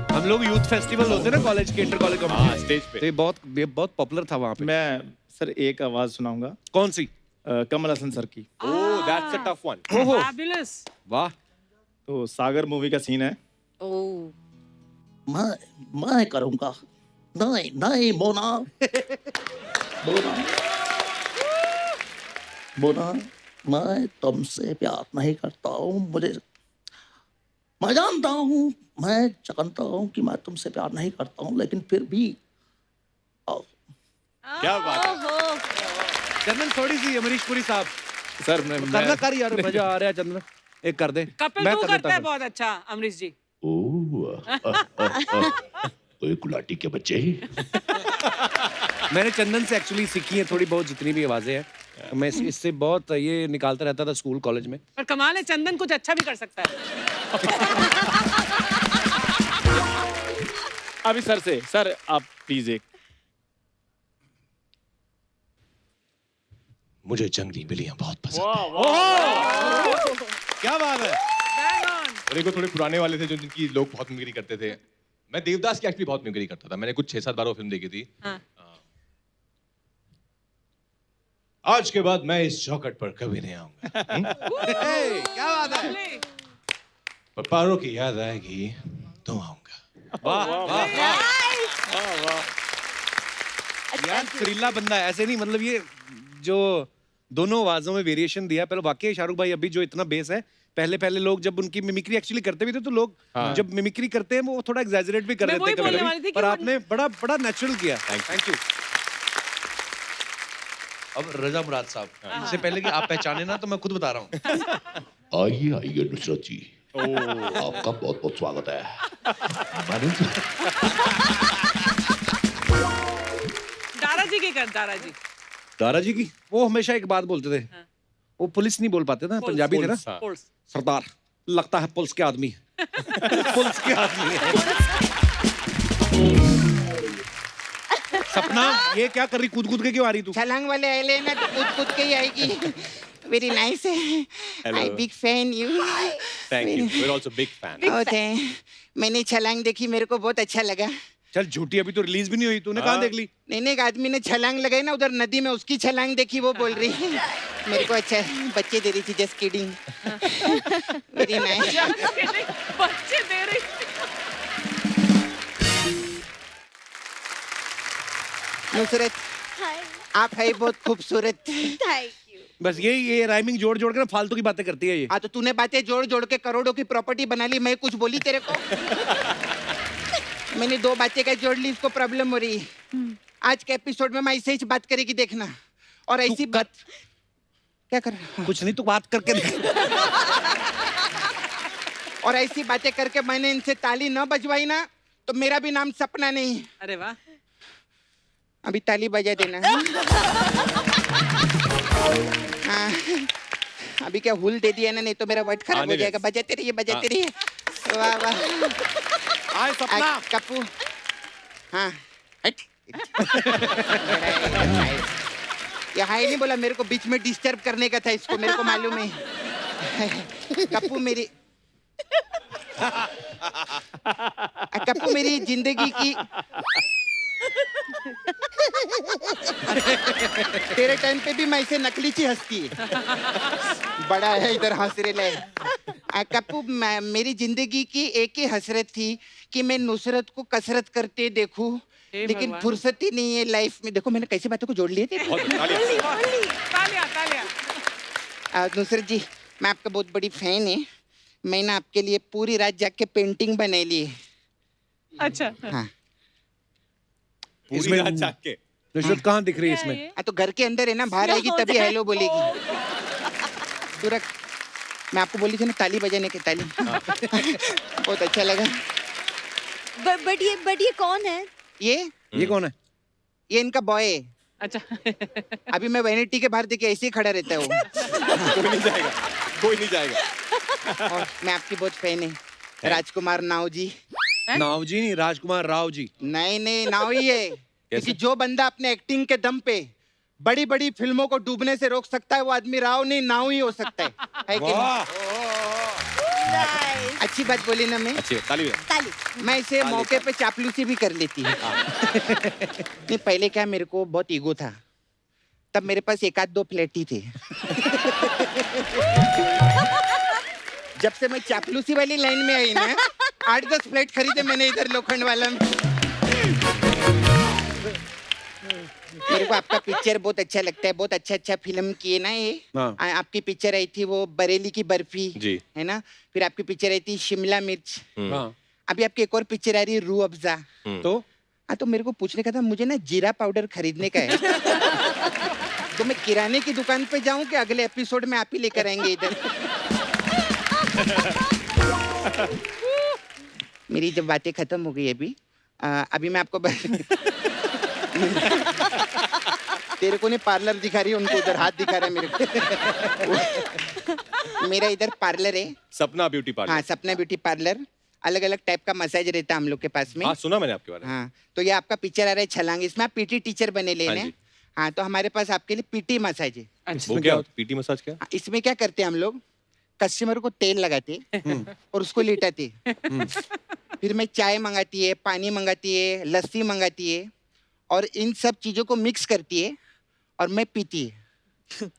S1: हम लोग यूथ फेस्टिवल होते हैं ना कॉलेज के, इंटर कॉलेज
S6: हाँ, स्टेज पे।
S1: तो ये बहुत पॉपुलर था वहाँ पे।
S4: मैं सर एक आवाज सुनाऊंगा,
S1: कौन सी?
S4: कमल हसन सर की।
S6: ओह, दैट्स अ टफ वन।
S1: ओहो
S2: Fabulous.
S1: वाह।
S4: तो सागर मूवी का सीन है।
S5: ओ
S10: मैं करूंगा। नहीं नहीं मोना, मोना मैं तुमसे प्यार नहीं करता हूँ। मैं जानता हूँ, मैं जानता हूँ कि मैं तुमसे प्यार नहीं करता हूँ, लेकिन फिर भी
S6: क्या बात है।
S1: चंदन थोड़ी सी अमरीश पुरी साहब
S4: सर
S1: करना कर यार, मजा आ रहा है चंदन, एक कर दे।
S2: कपिल
S1: मैं
S2: तू
S1: कर
S2: करता
S1: देता
S2: है
S1: हूँ।
S2: बहुत अच्छा अमरीश जी।
S10: ओए गुलाटी के बच्चे।
S1: मैंने चंदन से एक्चुअली सीखी है थोड़ी बहुत, जितनी भी आवाजें हैं मैं इससे बहुत ये निकालता रहता था स्कूल कॉलेज में।
S2: पर कमाल है, चंदन कुछ अच्छा भी कर सकता है।
S4: अभी सर से, सर आप प्लीज एक।
S10: मुझे जंगली बिल्लियां बहुत पसंद है।
S1: क्या बात है।
S2: Bang on.
S6: और एक वो थोड़े पुराने वाले थे जो जिनकी लोग बहुत मिमिक्री करते थे। मैं देवदास की एक्चुअली बहुत मिमिक्री करता था। मैंने कुछ 6-7 बार वो फिल्म देखी थी।
S2: हाँ।
S6: आज के बाद मैं इस चौखट पर कभी नहीं आऊंगा।
S1: क्या बात है।
S6: पर पारो की याद आएगी तो आऊंगा।
S1: वाह वाह यार, सुरीला बंदा है, ऐसे नहीं, मतलब ये जो दोनों आवाजों में वेरिएशन दिया। पहले वाकई शाहरुख भाई अभी जो इतना बेस है, पहले लोग जब उनकी मिमिक्री एक्चुअली करते भी थे तो लोग जब मिमिक्री करते हैं वो थोड़ा एग्जैजरेट भी कर
S2: मैं
S1: देते
S2: वही बोलने वाली थी
S1: कभी,
S2: कि
S1: पर
S2: वो-
S1: आपने बड़ा नेचुरल किया। Thank you. अब रजा मुराद साहब, इससे पहले कि आप पहचाने ना तो मैं खुद बता रहा हूँ।
S10: आइए आइए नुसरत जी, आपका बहुत बहुत स्वागत है।
S2: दारा जी की कर, दारा जी।
S1: दारा जी की वो हमेशा एक बात बोलते थे, वो पुलिस नहीं बोल पाते ना, पंजाबी थे ना।
S2: पुल्स।
S1: सरदार लगता है पुलिस के आदमी है। पुलिस के आदमी है। सपना ये क्या कर रही, कूद कूद के क्यों आ रही तू?
S7: छलांग वाले आए ना तो कूद कूद के ही आएगी। वेरी नाइस है, I big fan you.
S6: Thank you, we are also big fan.
S7: Okay, मैंने छलांग देखी, मेरे को बहुत अच्छा लगा।
S1: चल झूठी, अभी तो रिलीज भी नहीं हुई, तूने कहाँ देख ली?
S7: नहीं एक आदमी ने छलांग लगाई ना उधर नदी में, उसकी छलांग देखी, वो बोल रही है मेरे को अच्छा बच्चे दे रही थी। Just kidding. Very nice.
S2: बच्चे दे रही।
S7: नुसरत आप है बहुत खूबसूरत।
S5: Thank you.
S1: बस ये राइमिंग जोड़ जोड़ के ना फालतू की बातें करती है ये।
S7: हाँ तो तूने बातें जोड़ जोड़ के करोड़ों की प्रॉपर्टी बना ली, मैं कुछ बोली तेरे को? मैंने 2 बातें का जोड़ ली, इसको प्रॉब्लम हो रही है। आज के एपिसोड में मैं ऐसे ही बात करेगी देखना, और ऐसी बात क्या कर रहा है?
S1: कुछ नहीं, तू बात करके देख।
S7: और ऐसी बातें करके मैंने इनसे ताली न बजवाई ना तो मेरा भी नाम सपना नहीं है।
S2: अरे वाह।
S7: अभी ताली बजा देना। हाँ, अभी क्या हुल दे दिया ना, नहीं तो मेरा वर्ड खराब हो जाएगा। बजाते रहिए बजाते रहिए। वाह वाह।
S1: आए सपना।
S7: कप्पू। हाँ हट। ये हाय नहीं बोला, मेरे को बीच में डिस्टर्ब करने का था इसको, मेरे को मालूम है। कप्पू मेरी कप्पू मेरी जिंदगी की तेरे टाइम पे भी मैं ऐसे नकली ची हंसती है। बड़ा है इधर हंस रहे। कप्पू मेरी जिंदगी की एक ही हसरत थी कि मैं नुसरत को कसरत करते देखूं,
S2: हे
S7: लेकिन
S2: भगवान।
S7: फुर्सत ही नहीं है लाइफ में। देखो मैंने कैसे बातों को जोड़ लिए थे।
S6: बहुत तालियां।
S2: तालियां तालियां।
S7: नुसरत जी, मैं आपका बहुत बड़ी फैन है। मैं ना आपके लिए पूरी रात जाग के पेंटिंग बनाई ली है।
S2: अच्छा
S7: हाँ
S6: पूरी रात जाग के।
S1: नुसरत कहाँ दिख रही है इसमें?
S7: तो घर के अंदर है ना, बाहर आएगी तभी हेलो बोलेगी। तू रख। मैं आपको बोली थी ना ताली बजाने की, ताली। बहुत अच्छा लगा।
S5: बट ये कौन है?
S1: ये कौन है?
S7: ये इनका बॉय है।
S2: अच्छा
S7: अभी मैं वैनिटी के बाहर देखे ऐसे ही खड़ा रहता है वो।
S6: कोई नहीं जाएगा, कोई नहीं जाएगा।
S7: और मैं आपकी बहुत फैन है, राजकुमार नाव जी।
S1: नाव जी नहीं, राजकुमार राव जी।
S7: नहीं नाव ही है, क्योंकि जो बंदा अपने एक्टिंग के दम पे बड़ी बड़ी फिल्मों को डूबने से रोक सकता है, वो आदमी राव नहीं नाव ही हो सकता है कि नहीं? अच्छी बात बोली ना मैं।
S6: अच्छी ताली बजा।
S5: ताली।
S7: मैं इसे मौके पे चापलूसी भी कर लेती हूँ। नहीं पहले क्या मेरे को बहुत ईगो था, तब मेरे पास एक आध दो फ्लैट ही थे। जब से मैं चापलूसी वाली लाइन में आई ना, 8-10 फ्लैट खरीदे मैंने इधर लोखंड वाला में। मेरे को आपका पिक्चर बहुत अच्छा लगता है, बहुत अच्छा फिल्म किए ना ये।
S1: हाँ।
S7: आपकी पिक्चर आई थी वो बरेली की बर्फी
S6: जी।
S7: है ना, फिर आपकी पिक्चर आई थी शिमला मिर्च,
S1: हाँ
S7: अभी आपकी एक और पिक्चर आ रही है रूह अफ़ज़ा।
S1: तो
S7: हाँ तो मेरे को पूछने का था, मुझे ना जीरा पाउडर खरीदने का है। तो मैं किराने की दुकान पे जाऊं कि अगले एपिसोड में आप ही लेकर आएंगे इधर? मेरी जब बातें खत्म हो गई अभी मैं आपको तेरे को नहीं पार्लर दिखा रही है, उनको उधर हाथ दिखा रहा है मेरे को। मेरा इधर पार्लर है,
S6: सपना ब्यूटी पार्लर।
S7: हाँ सपना ब्यूटी पार्लर। अलग अलग टाइप का मसाज रहता है हम लोग के पास में।
S6: हाँ सुना मैंने आपके बारे में।
S7: हाँ तो ये आपका पिक्चर आ रहा है छलांग, इसमें आप पीटी टीचर बने लेने।
S6: हाँ जी।
S7: हाँ तो हमारे पास आपके लिए पीटी मसाज है।
S6: वो क्या पीटी मसाज क्या?
S7: इसमें क्या करते हैं हम लोग, कस्टमर को तेल लगाते और उसको लिटाते। फिर मैं चाय मंगाती है, पानी मंगाती है, लस्सी मंगाती है और इन सब चीजों को मिक्स करती है और मैं पीती है।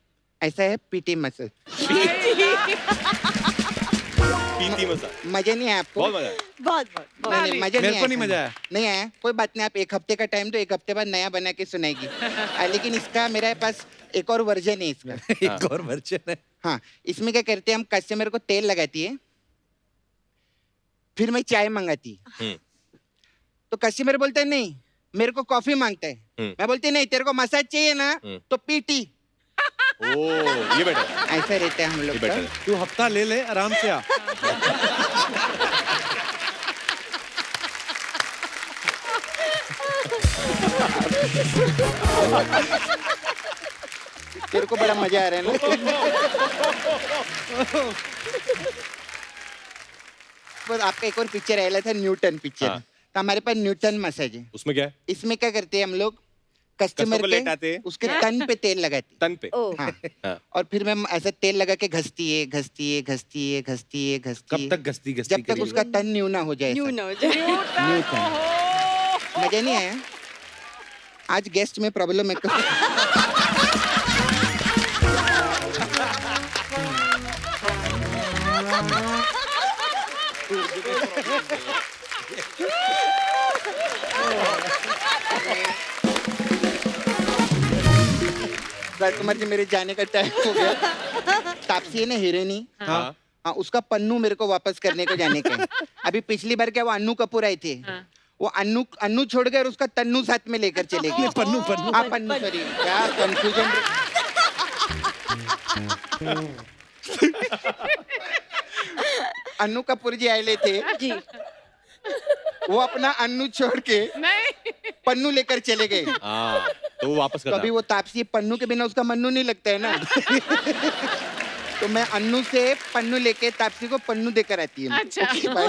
S7: ऐसा है पीटी मसाज।
S6: PT massage.
S7: मजा नहीं आया आपको?
S6: बहुत मजा आया।
S5: बहुत
S7: नहीं, मजा
S1: मेरे
S7: नहीं
S1: को नहीं मजा आया।
S7: नहीं आया, कोई बात नहीं। आप एक हफ्ते का टाइम दो, एक हफ्ते बाद नया बना के सुनाएगी। लेकिन इसका मेरे पास एक और वर्जन है इसका।
S1: एक और वर्जन है।
S7: हाँ इसमें क्या करते हैं हम, कस्टमर को तेल लगाती है, फिर मैं चाय मंगाती है। तो कस्टमर बोलता है नहीं मेरे को कॉफी मांगता है। मैं बोलती नहीं तेरे को मसाज चाहिए ना तो पीटी।
S6: ओ ये बेटर है,
S7: ऐसा रहता है हम लोग
S6: ये
S7: का।
S6: बेटर है।
S1: तू हफ्ता ले ले आराम से आ।
S7: तेरे को बड़ा मजा आ रहा है ना? बस आपका एक और पिक्चर आया था न्यूटन पिक्चर।
S6: हाँ।
S7: तो हमारे पास न्यूटन मसाज है।
S6: उसमें क्या है?
S7: इसमें क्या करते हैं हम लोग,
S6: कस्टमर
S7: कस्टमर
S6: को लेटाते
S7: के
S6: हैं।
S7: उसके तन पे तेल लगाते
S6: तन पे।
S5: ओ
S7: हाँ।
S6: हाँ।
S7: और फिर मैं ऐसा तेल लगा के घसती है घसती है घसती है घसती है घसती
S1: कब
S7: है,
S1: तक घसती घसती
S7: जब तक उसका तन न्यू ना हो जाए।
S5: न्यू
S7: ऐसा।
S5: ना हो जाए।
S7: न्यूटन मजा नहीं आया? आज गेस्ट में प्रॉब्लम है। राजकुमार जी मेरे जाने का टाइम हो गया। तापसी है ना हीरोइनी,
S1: हाँ
S7: हाँ उसका पन्नू मेरे को वापस करने को जाने का है। अभी पिछली बार क्या वो अन्नू कपूर आए थे, वो अन्नू छोड़ गए और उसका तन्नू साथ में लेकर चले गए।
S1: पन्नू पन्नू
S7: हाँ पन्नू सॉरी, क्या कंफ्यूजन। अन्नू कपूर जी आए थे
S5: जी।
S7: वो अपना अन्नू छोड़ के
S2: नहीं
S7: पन्नू लेकर चले गए।
S6: हाँ तो वो वापस करना।
S7: कभी वो तापसी पन्नू के बिना उसका मन्नू नहीं लगता है ना। तो मैं अन्नू से पन्नू लेके तापसी को पन्नू देकर आती है।
S2: अच्छा।
S7: Okay, bye.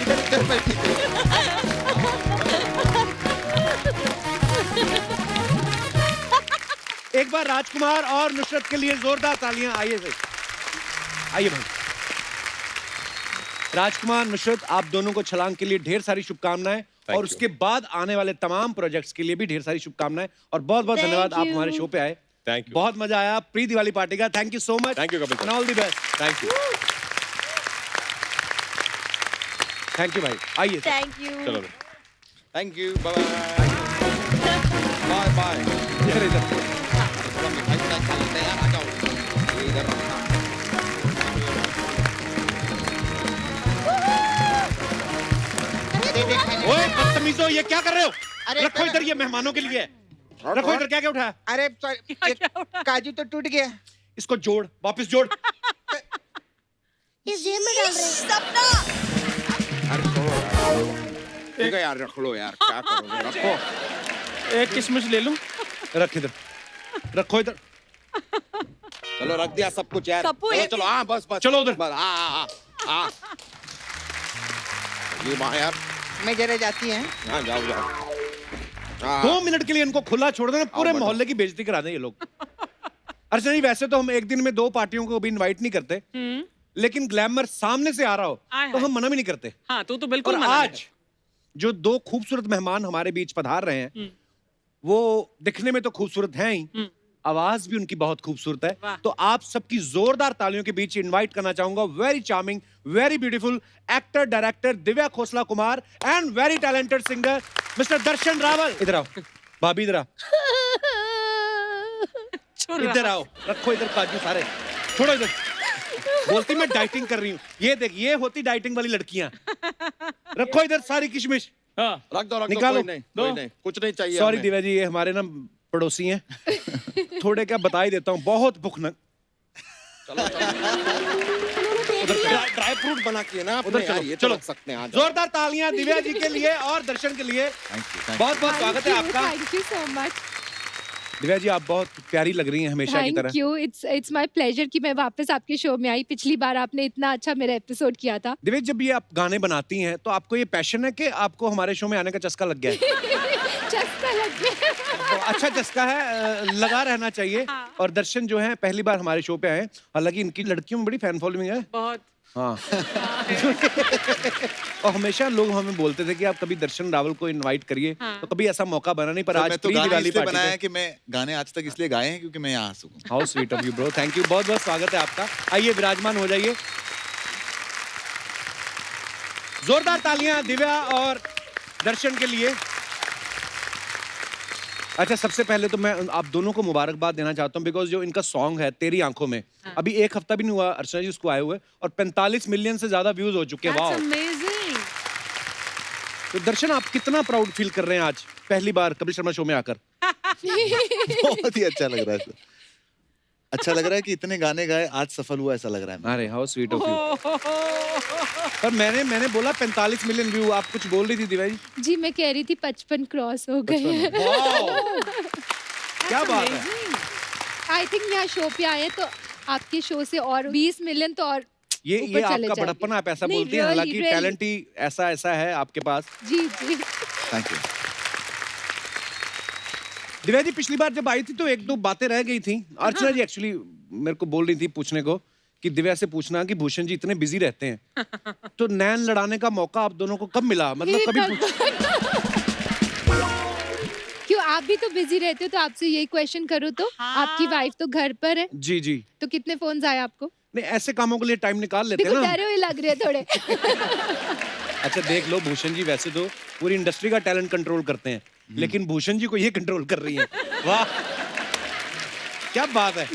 S7: इधर इधर बैठी।
S1: एक बार राजकुमार और नुसरत के लिए जोरदार तालियां। आइए से आइए भाई। राजकुमार नुसरत आप दोनों को छलांग के लिए ढेर सारी शुभकामनाएं और
S6: you.
S1: उसके बाद आने वाले तमाम प्रोजेक्ट्स के लिए भी ढेर सारी शुभकामनाएं और बहुत बहुत धन्यवाद आप हमारे शो पे आए।
S6: Thank you.
S1: बहुत मजा आया प्री दिवाली पार्टी का। Thank you so much.
S6: Thank you, Kapil sir.
S1: And all the best.
S6: Thank you.
S1: Thank you भाई। आइए
S5: थैंक यू।
S6: चलो।
S3: Thank you, bye bye bye.
S1: इधर इधर
S3: थोड़ा मिठाई उठाई खा लेते हैं यार, आ जाओ ये इधर।
S1: ओए बदतमीजो, ये क्या कर रहे हो?
S7: अरे
S1: रखो इधर, ये मेहमानों के लिए है। रखो इधर, क्या क्या उठाया?
S7: अरे sorry, एक काजू तो टूट गया।
S1: इसको जोड़, वापस जोड़।
S8: इस जेब में डाल रहे हैं।
S9: सपना
S3: अरे छोड़ो यार, ठीक है यार, रख लो यार, क्या करोगे, रखो।
S4: एक किशमिश ले लूं?
S1: रख इधर, रखो इधर।
S3: चलो रख दिया सब कुछ यार।
S9: कपूर,
S3: चलो
S9: एक-
S3: चलो, हाँ बस बस।
S1: चलो उधर।
S3: बस, हाँ। ये माँ यार,
S7: मैं जरा जाती है।
S3: हाँ जाओ जाओ। हाँ,
S1: 2 मिनट के लिए इनको खुला छोड़ देना, पूरे
S3: बताओ।
S1: मोहल्ले की बेइज्जती करा दें ये लोग। अर्चना जी, वैसे तो हम एक दिन में 2 पार्टियों को भी इनवाइट नहीं करते, लेकिन ग्लैमर सामने से आ रहा हो
S2: आय
S1: तो
S2: हाय।
S1: हम मना भी नहीं करते।
S2: हाँ तू तो बिल्कुल
S1: और
S2: मना नहीं
S1: आज जो 2 खूबसूरत मेहमान हमारे बीच पधार रहे हैं, वो दिखने में तो खूबसूरत हैं ही, आवाज भी उनकी बहुत खूबसूरत है।
S2: वाह।
S1: तो आप सबकी जोरदार तालियों के बीच इनवाइट करना चाहूंगा very charming, very beautiful actor director Divya Khosla Kumar and very talented singer mister Darshan Raval. इधर आओ भाभी, इधर आओ,
S2: छुर रहा।
S1: इधर आओ, रखो इधर काजू सारे, छोड़ो इधर। बोलती मैं डाइटिंग कर रही हूँ, ये देख, ये होती डाइटिंग वाली लड़कियां। रखो इधर सारी किशमिश।
S4: हाँ
S3: रख दो
S1: निकालो।
S3: कोई नहीं, कुछ नहीं चाहिए
S1: सॉरी
S3: हमें।
S1: दिव्या जी, ये हमारे ना पड़ोसी हैं। थोड़े क्या बता ही देता हूँ, बहुत भूख न।
S3: ड्राई फ्रूट बना के ना
S1: उधर
S3: अपने यार,
S1: चलो,
S3: ये तो
S1: चलो।
S3: रख सकते हैं। आ जाओ।
S1: जोरदार तालियां दिव्या जी के लिए और दर्शन के लिए। बहुत बहुत स्वागत है आपका।
S11: Thank you so much.
S1: Divya ji, आप बहुत प्यारी लग रही हैं हमेशा की तरह।
S11: Thank you, it's my pleasure कि मैं वापस आपके शो में आई। पिछली बार आपने इतना अच्छा मेरा एपिसोड किया था।
S1: दिव्या, जब ये आप गाने बनाती हैं तो आपको ये पैशन है कि आपको हमारे शो में आने का चस्का लग गया है?
S11: चस्का लग गया।
S1: तो अच्छा चस्का है, लगा रहना चाहिए। और दर्शन जो है पहली बार हमारे शो पे आए, हालांकि इनकी लड़कियों में बड़ी फैन फॉलोइंग है।
S2: बहुत
S1: हाँ। और हमेशा लोग हमें बोलते थे कि आप कभी दर्शन रावल को इनवाइट करिए, तो कभी ऐसा मौका बना नहीं, पर आज
S12: मैं तो
S1: प्री
S12: गाने
S1: दिवाली
S12: इसलिए
S1: पार्टी
S12: बनाया
S1: पे।
S12: है कि मैं गाने आज तक इसलिए गाए हैं क्योंकि मैं यहाँ आ सकूं।
S1: How sweet of you bro, thank you, बहुत बहुत स्वागत है आपका। आइए विराजमान हो जाइए। जोरदार तालियां दिव्या और दर्शन के लिए। अच्छा, सबसे पहले तो मैं आप दोनों को मुबारकबाद देना चाहता हूं, बिकॉज जो इनका सॉन्ग है तेरी आंखों में, अभी 1 हफ्ता भी नहीं हुआ अर्चना जी उसको आए हुए, और 45 मिलियन से ज्यादा व्यूज हो चुके हैं।
S2: That's
S1: वाह।
S2: amazing.
S1: तो दर्शन, आप कितना प्राउड फील कर रहे हैं आज पहली बार कपिल शर्मा शो में आकर?
S12: बहुत ही अच्छा लग रहा है सर। अच्छा लग रहा है कि इतने गाने गाए, आज सफल हुआ ऐसा लग रहा है।
S1: अरे हाउ स्वीट ऑफ यू। पर मैंने बोला 45 मिलियन व्यू, आप कुछ बोल रही थी दिव्या जी?
S11: जी, मैं कह रही थी 55 क्रॉस हो गए हैं।
S1: क्या बात है।
S11: आई थिंक यहाँ शो पे आए हैं तो आपके शो से और 20 मिलियन तो और
S1: ये
S11: ऊपर चले
S1: आपका
S11: जाएंगे।
S1: बड़प्पन, आप ऐसा
S11: नहीं,
S1: बोलती हैं,
S11: really,
S1: हालांकि
S11: really।
S1: टैलेंट ही ऐसा है आपके पास।
S11: जी जी।
S12: Thank you.
S1: दिव्या जी, पिछली बार जब आई थी तो 1-2 बातें रह गई थी। अर्चना जी एक्चुअली मेरे को बोल रही थी पूछने को कि दिव्या से पूछना कि भूषण जी इतने बिजी रहते हैं, तो नैन लड़ाने का मौका आप दोनों को कब मिला? मतलब कभी
S11: क्यों, आप भी तो बिजी रहते हो, तो आपसे यही क्वेश्चन करूँ तो आपकी वाइफ तो घर पर है,
S1: जी जी।
S11: तो कितने फोन्स आए आपको?
S1: नहीं, ऐसे कामों के लिए टाइम निकाल लेते हैं
S11: देखो
S1: ना।
S11: डरे हुए लग रहे हैं थोड़े।
S1: अच्छा देख लो, भूषण जी वैसे तो पूरी इंडस्ट्री का टैलेंट कंट्रोल करते हैं, लेकिन भूषण जी को ये कंट्रोल कर रही हैं। वाह, क्या बात है।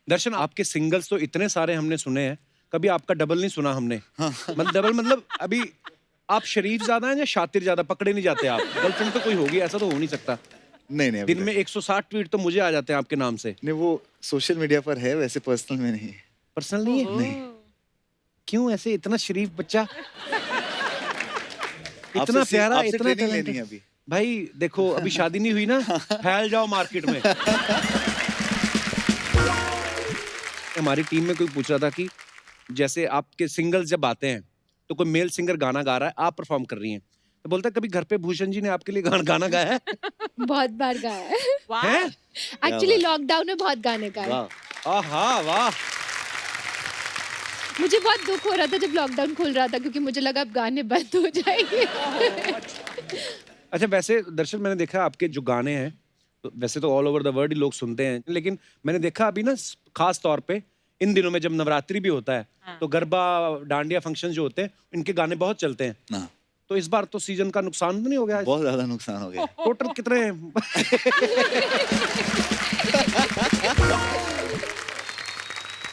S1: दर्शन, आपके सिंगल्स तो इतने सारे हमने सुने हैं, कभी आपका डबल नहीं सुना हमने। मतलब डबल मतलब अभी आप शरीफ ज्यादा हैं या शातिर ज्यादा? पकड़े नहीं जाते आप। गर्लफ्रेंड तो कोई होगी, ऐसा तो हो नहीं सकता।
S12: नहीं नहीं, अभी
S1: दिन में 160 ट्वीट तो मुझे आ जाते हैं आपके नाम से।
S12: नहीं, वो सोशल मीडिया पर है, वैसे पर्सनल में नहीं है।
S1: पर्सनल नहीं है?
S12: नहीं।
S1: क्यों ऐसे, इतना शरीफ बच्चा, इतना
S12: आपसे
S1: प्यारा,
S12: आपसे
S1: इतना
S12: ट्रेनिंग लेनी
S1: talented।
S12: है अभी।
S1: भाई देखो, अभी शादी नहीं हुई ना, फैल जाओ मार्केट में। हमारी टीम में कोई पूछ रहा था कि जैसे आपके सिंगल्स जब आते हैं तो कोई मेल सिंगर गाना गा रहा है, आप परफॉर्म कर रही हैं, तो बोलता है कभी घर पे भूषण जी ने आपके लिए गाना गाया है?
S11: बहुत बार गाया है।
S1: हैं?
S11: एक्चुअली लॉकडाउन में बहुत गाने गाए।
S1: आहा, वाह।
S11: मुझे बहुत दुख हो रहा था जब लॉकडाउन खुल रहा था, क्योंकि मुझे लगा अब गाने बंद हो जाएंगे।
S1: अच्छा, वैसे दर्शन, मैंने देखा आपके जो गाने हैं, तो वैसे तो ऑल ओवर द वर्ल्ड ही लोग सुनते हैं, लेकिन मैंने देखा अभी ना खास तौर पे इन दिनों में जब नवरात्रि भी होता है, तो गरबा डांडिया फंक्शन जो होते हैं, इनके गाने बहुत चलते हैं। तो इस बार तो सीजन का नुकसान तो नहीं हो गया?
S12: बहुत ज्यादा नुकसान हो गया।
S1: टोटल कितने हैं?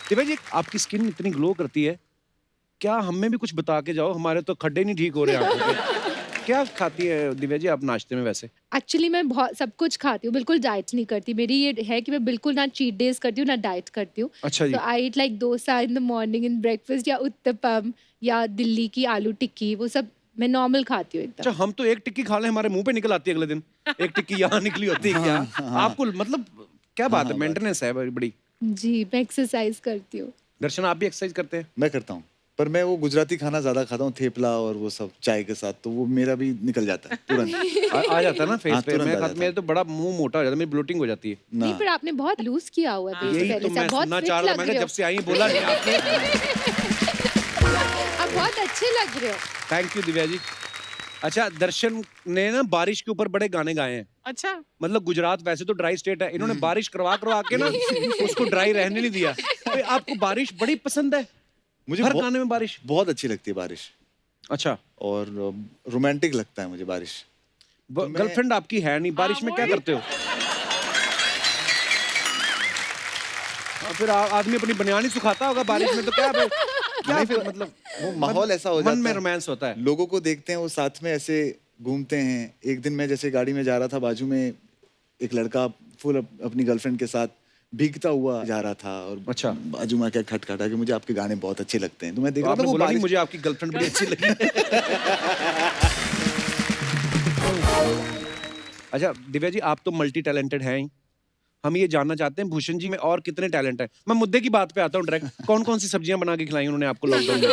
S1: दिव्या जी, आपकी स्किन इतनी ग्लो करती है, क्या हमें भी कुछ बता के जाओ, हमारे तो खड्डे नहीं ठीक हो रहे आंखों के। क्या खाती है दिव्या जी आप नाश्ते में वैसे?
S11: एक्चुअली मैं बहुत सब कुछ खाती हूँ, बिल्कुल डाइट नहीं करती। मेरी ये है कि मैं बिल्कुल ना चीट डेज करती हूँ ना डाइट करती हूँ।
S1: अच्छा जी।
S11: तो I eat like dosa in the morning in breakfast, या उत्तपम, या दिल्ली की आलू टिक्की, वो सब मैं नॉर्मल खाती हूँ
S1: अच्छा,
S11: एकदम।
S1: हम तो एक टिक्की खा लें हमारे मुंह पे निकल आती है अगले दिन। एक टिक्की यहाँ निकली होती है क्या? आपको मतलब क्या बात है, मेंटेनेंस है बड़ी।
S11: जी, मैं एक्सरसाइज करती हूँ।
S1: दर्शन आप भी एक्सरसाइज करते हैं?
S12: मैं करता हूँ, पर मैं वो गुजराती खाना ज्यादा खाता हूँ, थेपला और वो सब चाय के साथ, तो वो मेरा भी निकल जाता है तुरंत।
S1: आ जाता है ना फेस
S12: हाँ,
S1: पे।
S12: तुरंत आ
S1: मैं
S12: जाता है।
S1: मेरे तो बड़ा मुंह मोटा हो जाता है, मेरी ब्लोटिंग हो जाती है।
S11: नहीं, पर आपने बहुत लूज किया हुआ है पेट
S1: यही
S11: पहले
S1: तो
S11: से।
S1: मैं
S11: आप बहुत
S1: सुनना
S11: फिट
S1: चाह रहा था,
S11: लग
S1: मैंने
S11: रहे
S1: जब
S11: हो।
S1: से आई बोला नहीं आपने।
S11: आप बहुत अच्छे लग रहे हो।
S1: थैंक यू दिव्या जी। अच्छा, दर्शन ने ना बारिश के ऊपर बड़े गाने गाए हैं।
S2: अच्छा,
S1: मतलब गुजरात वैसे तो ड्राई स्टेट है, इन्होंने बारिश करवा करवा के ना उसको ड्राई रहने नहीं दिया। तो आपको बारिश बड़ी पसंद है?
S12: मुझे
S1: हर गाने में बारिश?
S12: बहुत अच्छी लगती है बारिश,
S1: अच्छा।
S12: और रोमांटिक लगता है मुझे बारिश।
S1: गर्लफ्रेंड आपकी है नहीं, बारिश में क्या करते हो? फिर आदमी अपनी बनियान ही सुखाता होगा बारिश में, तो क्या क्या
S12: नहीं, फिर
S1: मतलब
S12: वो माहौल ऐसा हो जाता है,
S1: मन में रोमांस होता है।
S12: लोगों को देखते हैं वो साथ में ऐसे घूमते हैं। एक दिन मैं जैसे गाड़ी में जा रहा था, बाजू में एक लड़का फुल अपनी गर्लफ्रेंड के साथ भीगता हुआ जा रहा था, और
S1: अच्छा,
S12: बाजू में क्या खटखटा कि मुझे आपके गाने बहुत अच्छे लगते हैं। तो मैं देख
S1: तो
S12: रहा था
S1: आपने
S12: वो
S1: बोला नहीं
S12: बारिश।
S1: मुझे आपकी गर्लफ्रेंड बड़ी अच्छी लगी? अच्छा दिव्या जी, आप तो मल्टी टैलेंटेड हैं ही। हम ये जानना चाहते हैं भूषण जी में और कितने टैलेंट है। मैं मुद्दे की बात पे आता हूँ डायरेक्ट। कौन कौन सी सब्जियां बना के खिलाई उन्होंने आपको लॉकडाउन में?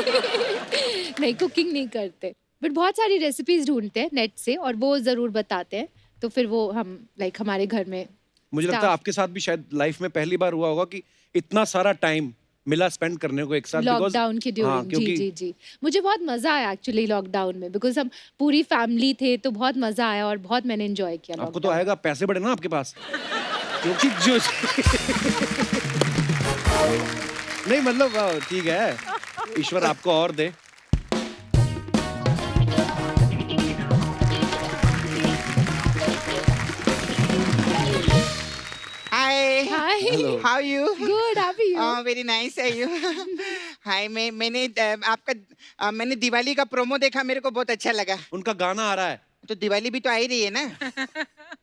S11: नहीं, कुकिंग नहीं करते, बट बहुत सारी रेसिपीज ढूंढते हैं नेट से और वो जरूर बताते हैं, तो फिर वो हम लाइक हमारे घर में।
S1: मुझे लगता है आपके साथ भी शायद लाइफ में पहली बार हुआ होगा कि इतना सारा टाइम मिला स्पेंड करने को एक साथ
S11: लॉकडाउन के ड्यूरिंग। जी जी जी, मुझे बहुत मजा आया एक्चुअली लॉकडाउन में, बिकॉज हम पूरी फैमिली थे, तो बहुत मजा आया और बहुत मैंने एंजॉय किया।
S1: आपको तो आएगा, पैसे बढ़े ना आपके पास, क्योंकि जो नहीं मतलब ठीक है, ईश्वर आपको और दे।
S7: Hi
S11: hi,
S7: how you?
S11: Good, how are you?
S7: Very nice है यू। हाय, मैंने आपका मैंने दिवाली का प्रोमो देखा, मेरे को बहुत अच्छा लगा।
S1: उनका गाना आ रहा है
S7: तो दिवाली भी तो आ ही रही है ना।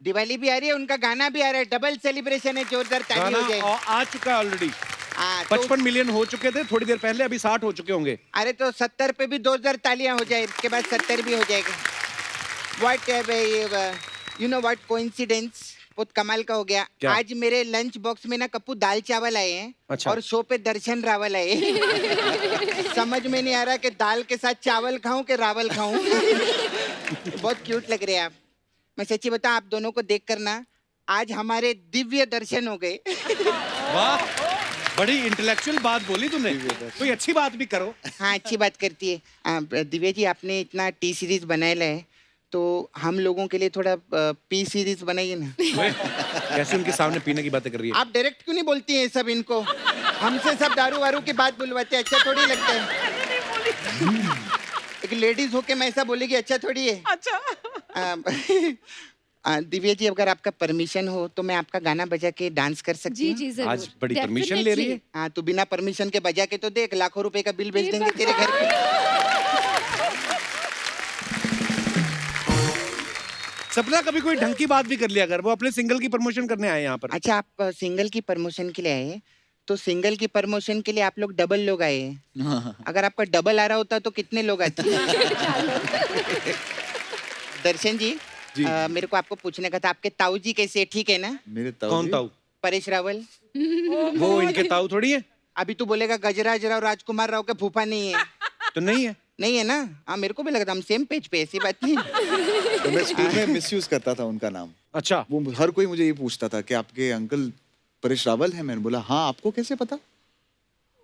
S7: दिवाली भी आ रही है, उनका गाना भी आ रहा है, डबल सेलिब्रेशन है, जोरदार ताली
S1: गाना
S7: हो जाएगी।
S1: आ चुका है ऑलरेडी।
S7: हाँ, तो
S1: 55 मिलियन हो चुके थे थोड़ी देर पहले, अभी 60 हो चुके होंगे।
S7: अरे तो 70 पे भी 2000 तालियां हो जाए, इसके बाद 70 भी हो जाएगा। What you know what coincidence, बहुत कमाल का हो गया।
S1: क्या?
S7: आज मेरे लंच बॉक्स में ना कप्पू दाल चावल आए हैं।
S1: अच्छा।
S7: और शो पे दर्शन रावल आए हैं। समझ में नहीं आ रहा कि दाल के साथ चावल खाऊं कि रावल खाऊं। बहुत क्यूट लग रहे हैं आप। मैं सच्ची बताऊं, आप दोनों को देख कर ना आज हमारे दिव्य दर्शन हो गए।
S1: वाह, बड़ी इंटेलेक्चुअल बात बोली तूने, कोई अच्छी बात भी करो।
S7: हाँ, अच्छी बात करती है। दिव्या जी, आपने इतना टी सीरीज बनाया है, तो हम लोगों के लिए थोड़ा पी सीरीज बनाइए ना।
S1: कैसे उनके सामने पीने की बातें कर रही है?
S7: आप डायरेक्ट क्यों नहीं बोलती हैं सब इनको? हमसे सब दारू वारू की बात बुलवाते हैं, अच्छा थोड़ी लगता है। एक लेडीज होके मैं ऐसा बोलेगी, अच्छा थोड़ी है।
S2: अच्छा।
S7: दिव्या जी, अगर आपका परमिशन हो तो मैं आपका गाना बजा के डांस कर सकती
S11: जी
S7: हूँ?
S11: जी जरूर।
S1: आज बड़ी परमिशन ले रही है।
S7: हाँ, तो बिना परमिशन के बजा के तो देख, लाखों रुपए का बिल भेज देंगे तेरे घर पे।
S1: सपना कभी कोई ढंग की बात भी कर लिया कर, वो अपने सिंगल की प्रमोशन करने आए यहाँ पर।
S7: अच्छा, आप सिंगल की प्रमोशन के लिए आए हैं, तो सिंगल की प्रमोशन के लिए आप लोग डबल लोग आए हैं। अगर आपका डबल आ रहा होता तो कितने लोग आते? दर्शन जी, मेरे को आपको पूछने का था, आपके ताऊ जी कैसे, ठीक है ना?
S12: मेरे ताऊ
S1: कौन
S12: जी?
S1: ताऊ?
S7: परेश रावल।
S1: वो इनके ताऊ थोड़ी है।
S7: अभी तू बोलेगा गजराज राव राजकुमार राव के फूफा नहीं है।
S1: तो नहीं है?
S7: नहीं है ना? हाँ, मेरे को भी लगा था हम सेम पेज पे, ऐसी बात नहीं।
S12: तो मैं स्कूल में मिसयूज करता था उनका नाम।
S1: अच्छा।
S12: वो हर कोई मुझे ये पूछता था कि आपके अंकल परेश रावल है। मैंने बोला हाँ, आपको कैसे पता?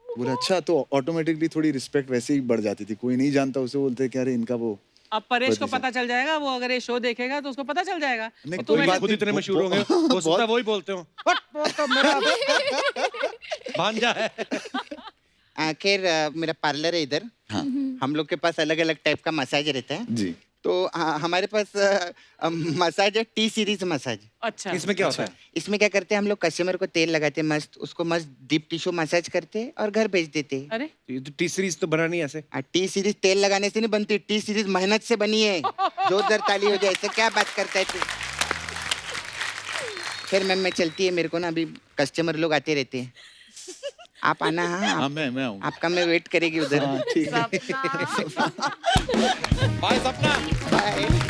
S12: बोला अच्छा, तो ऑटोमेटिकली थोड़ी रिस्पेक्ट वैसे ही बढ़ जाती थी। कोई नहीं जानता उसे बोलते कि अरे इनका वो।
S2: अब परेश को पता चल जाएगा, वो अगर ये शो देखेगा तो उसको पता चल जाएगा।
S12: नहीं,
S2: तो
S12: कोई बात
S1: खुद
S12: नहीं,
S1: इतने मशहूर होंगे, हो सकता है वो ही बोलते हो। तो मेरा भांजा है।
S7: खैर, मेरा पार्लर है इधर।
S12: हाँ।
S7: हम लोग के पास अलग अलग टाइप का मसाज रहता है।
S12: जी।
S7: तो हमारे पास मसाज है, टी सीरीज मसाज।
S2: अच्छा
S1: इसमें क्या होता है?
S7: इसमें क्या करते हैं हम लोग, कस्टमर को तेल लगाते हैं मस्त, उसको मस्त डीप टिश्यू मसाज करते हैं और घर भेज देते हैं।
S2: अरे
S1: ये तो टी सीरीज तो बना नहीं ऐसे।
S7: टी सीरीज तेल लगाने से नहीं बनती, टी सीरीज मेहनत से बनी है। जोरदार ताली हो जाए, ऐसे क्या बात करता है तू? फिर मैम मैं चलती है, मेरे को ना अभी कस्टमर लोग आते रहते हैं। आप आना। हाँ
S12: मैं आऊँ।
S7: आपका मैं वेट करेगी उधर।
S12: हाँ, ठीक है।
S3: बाय सपना।
S7: बाय।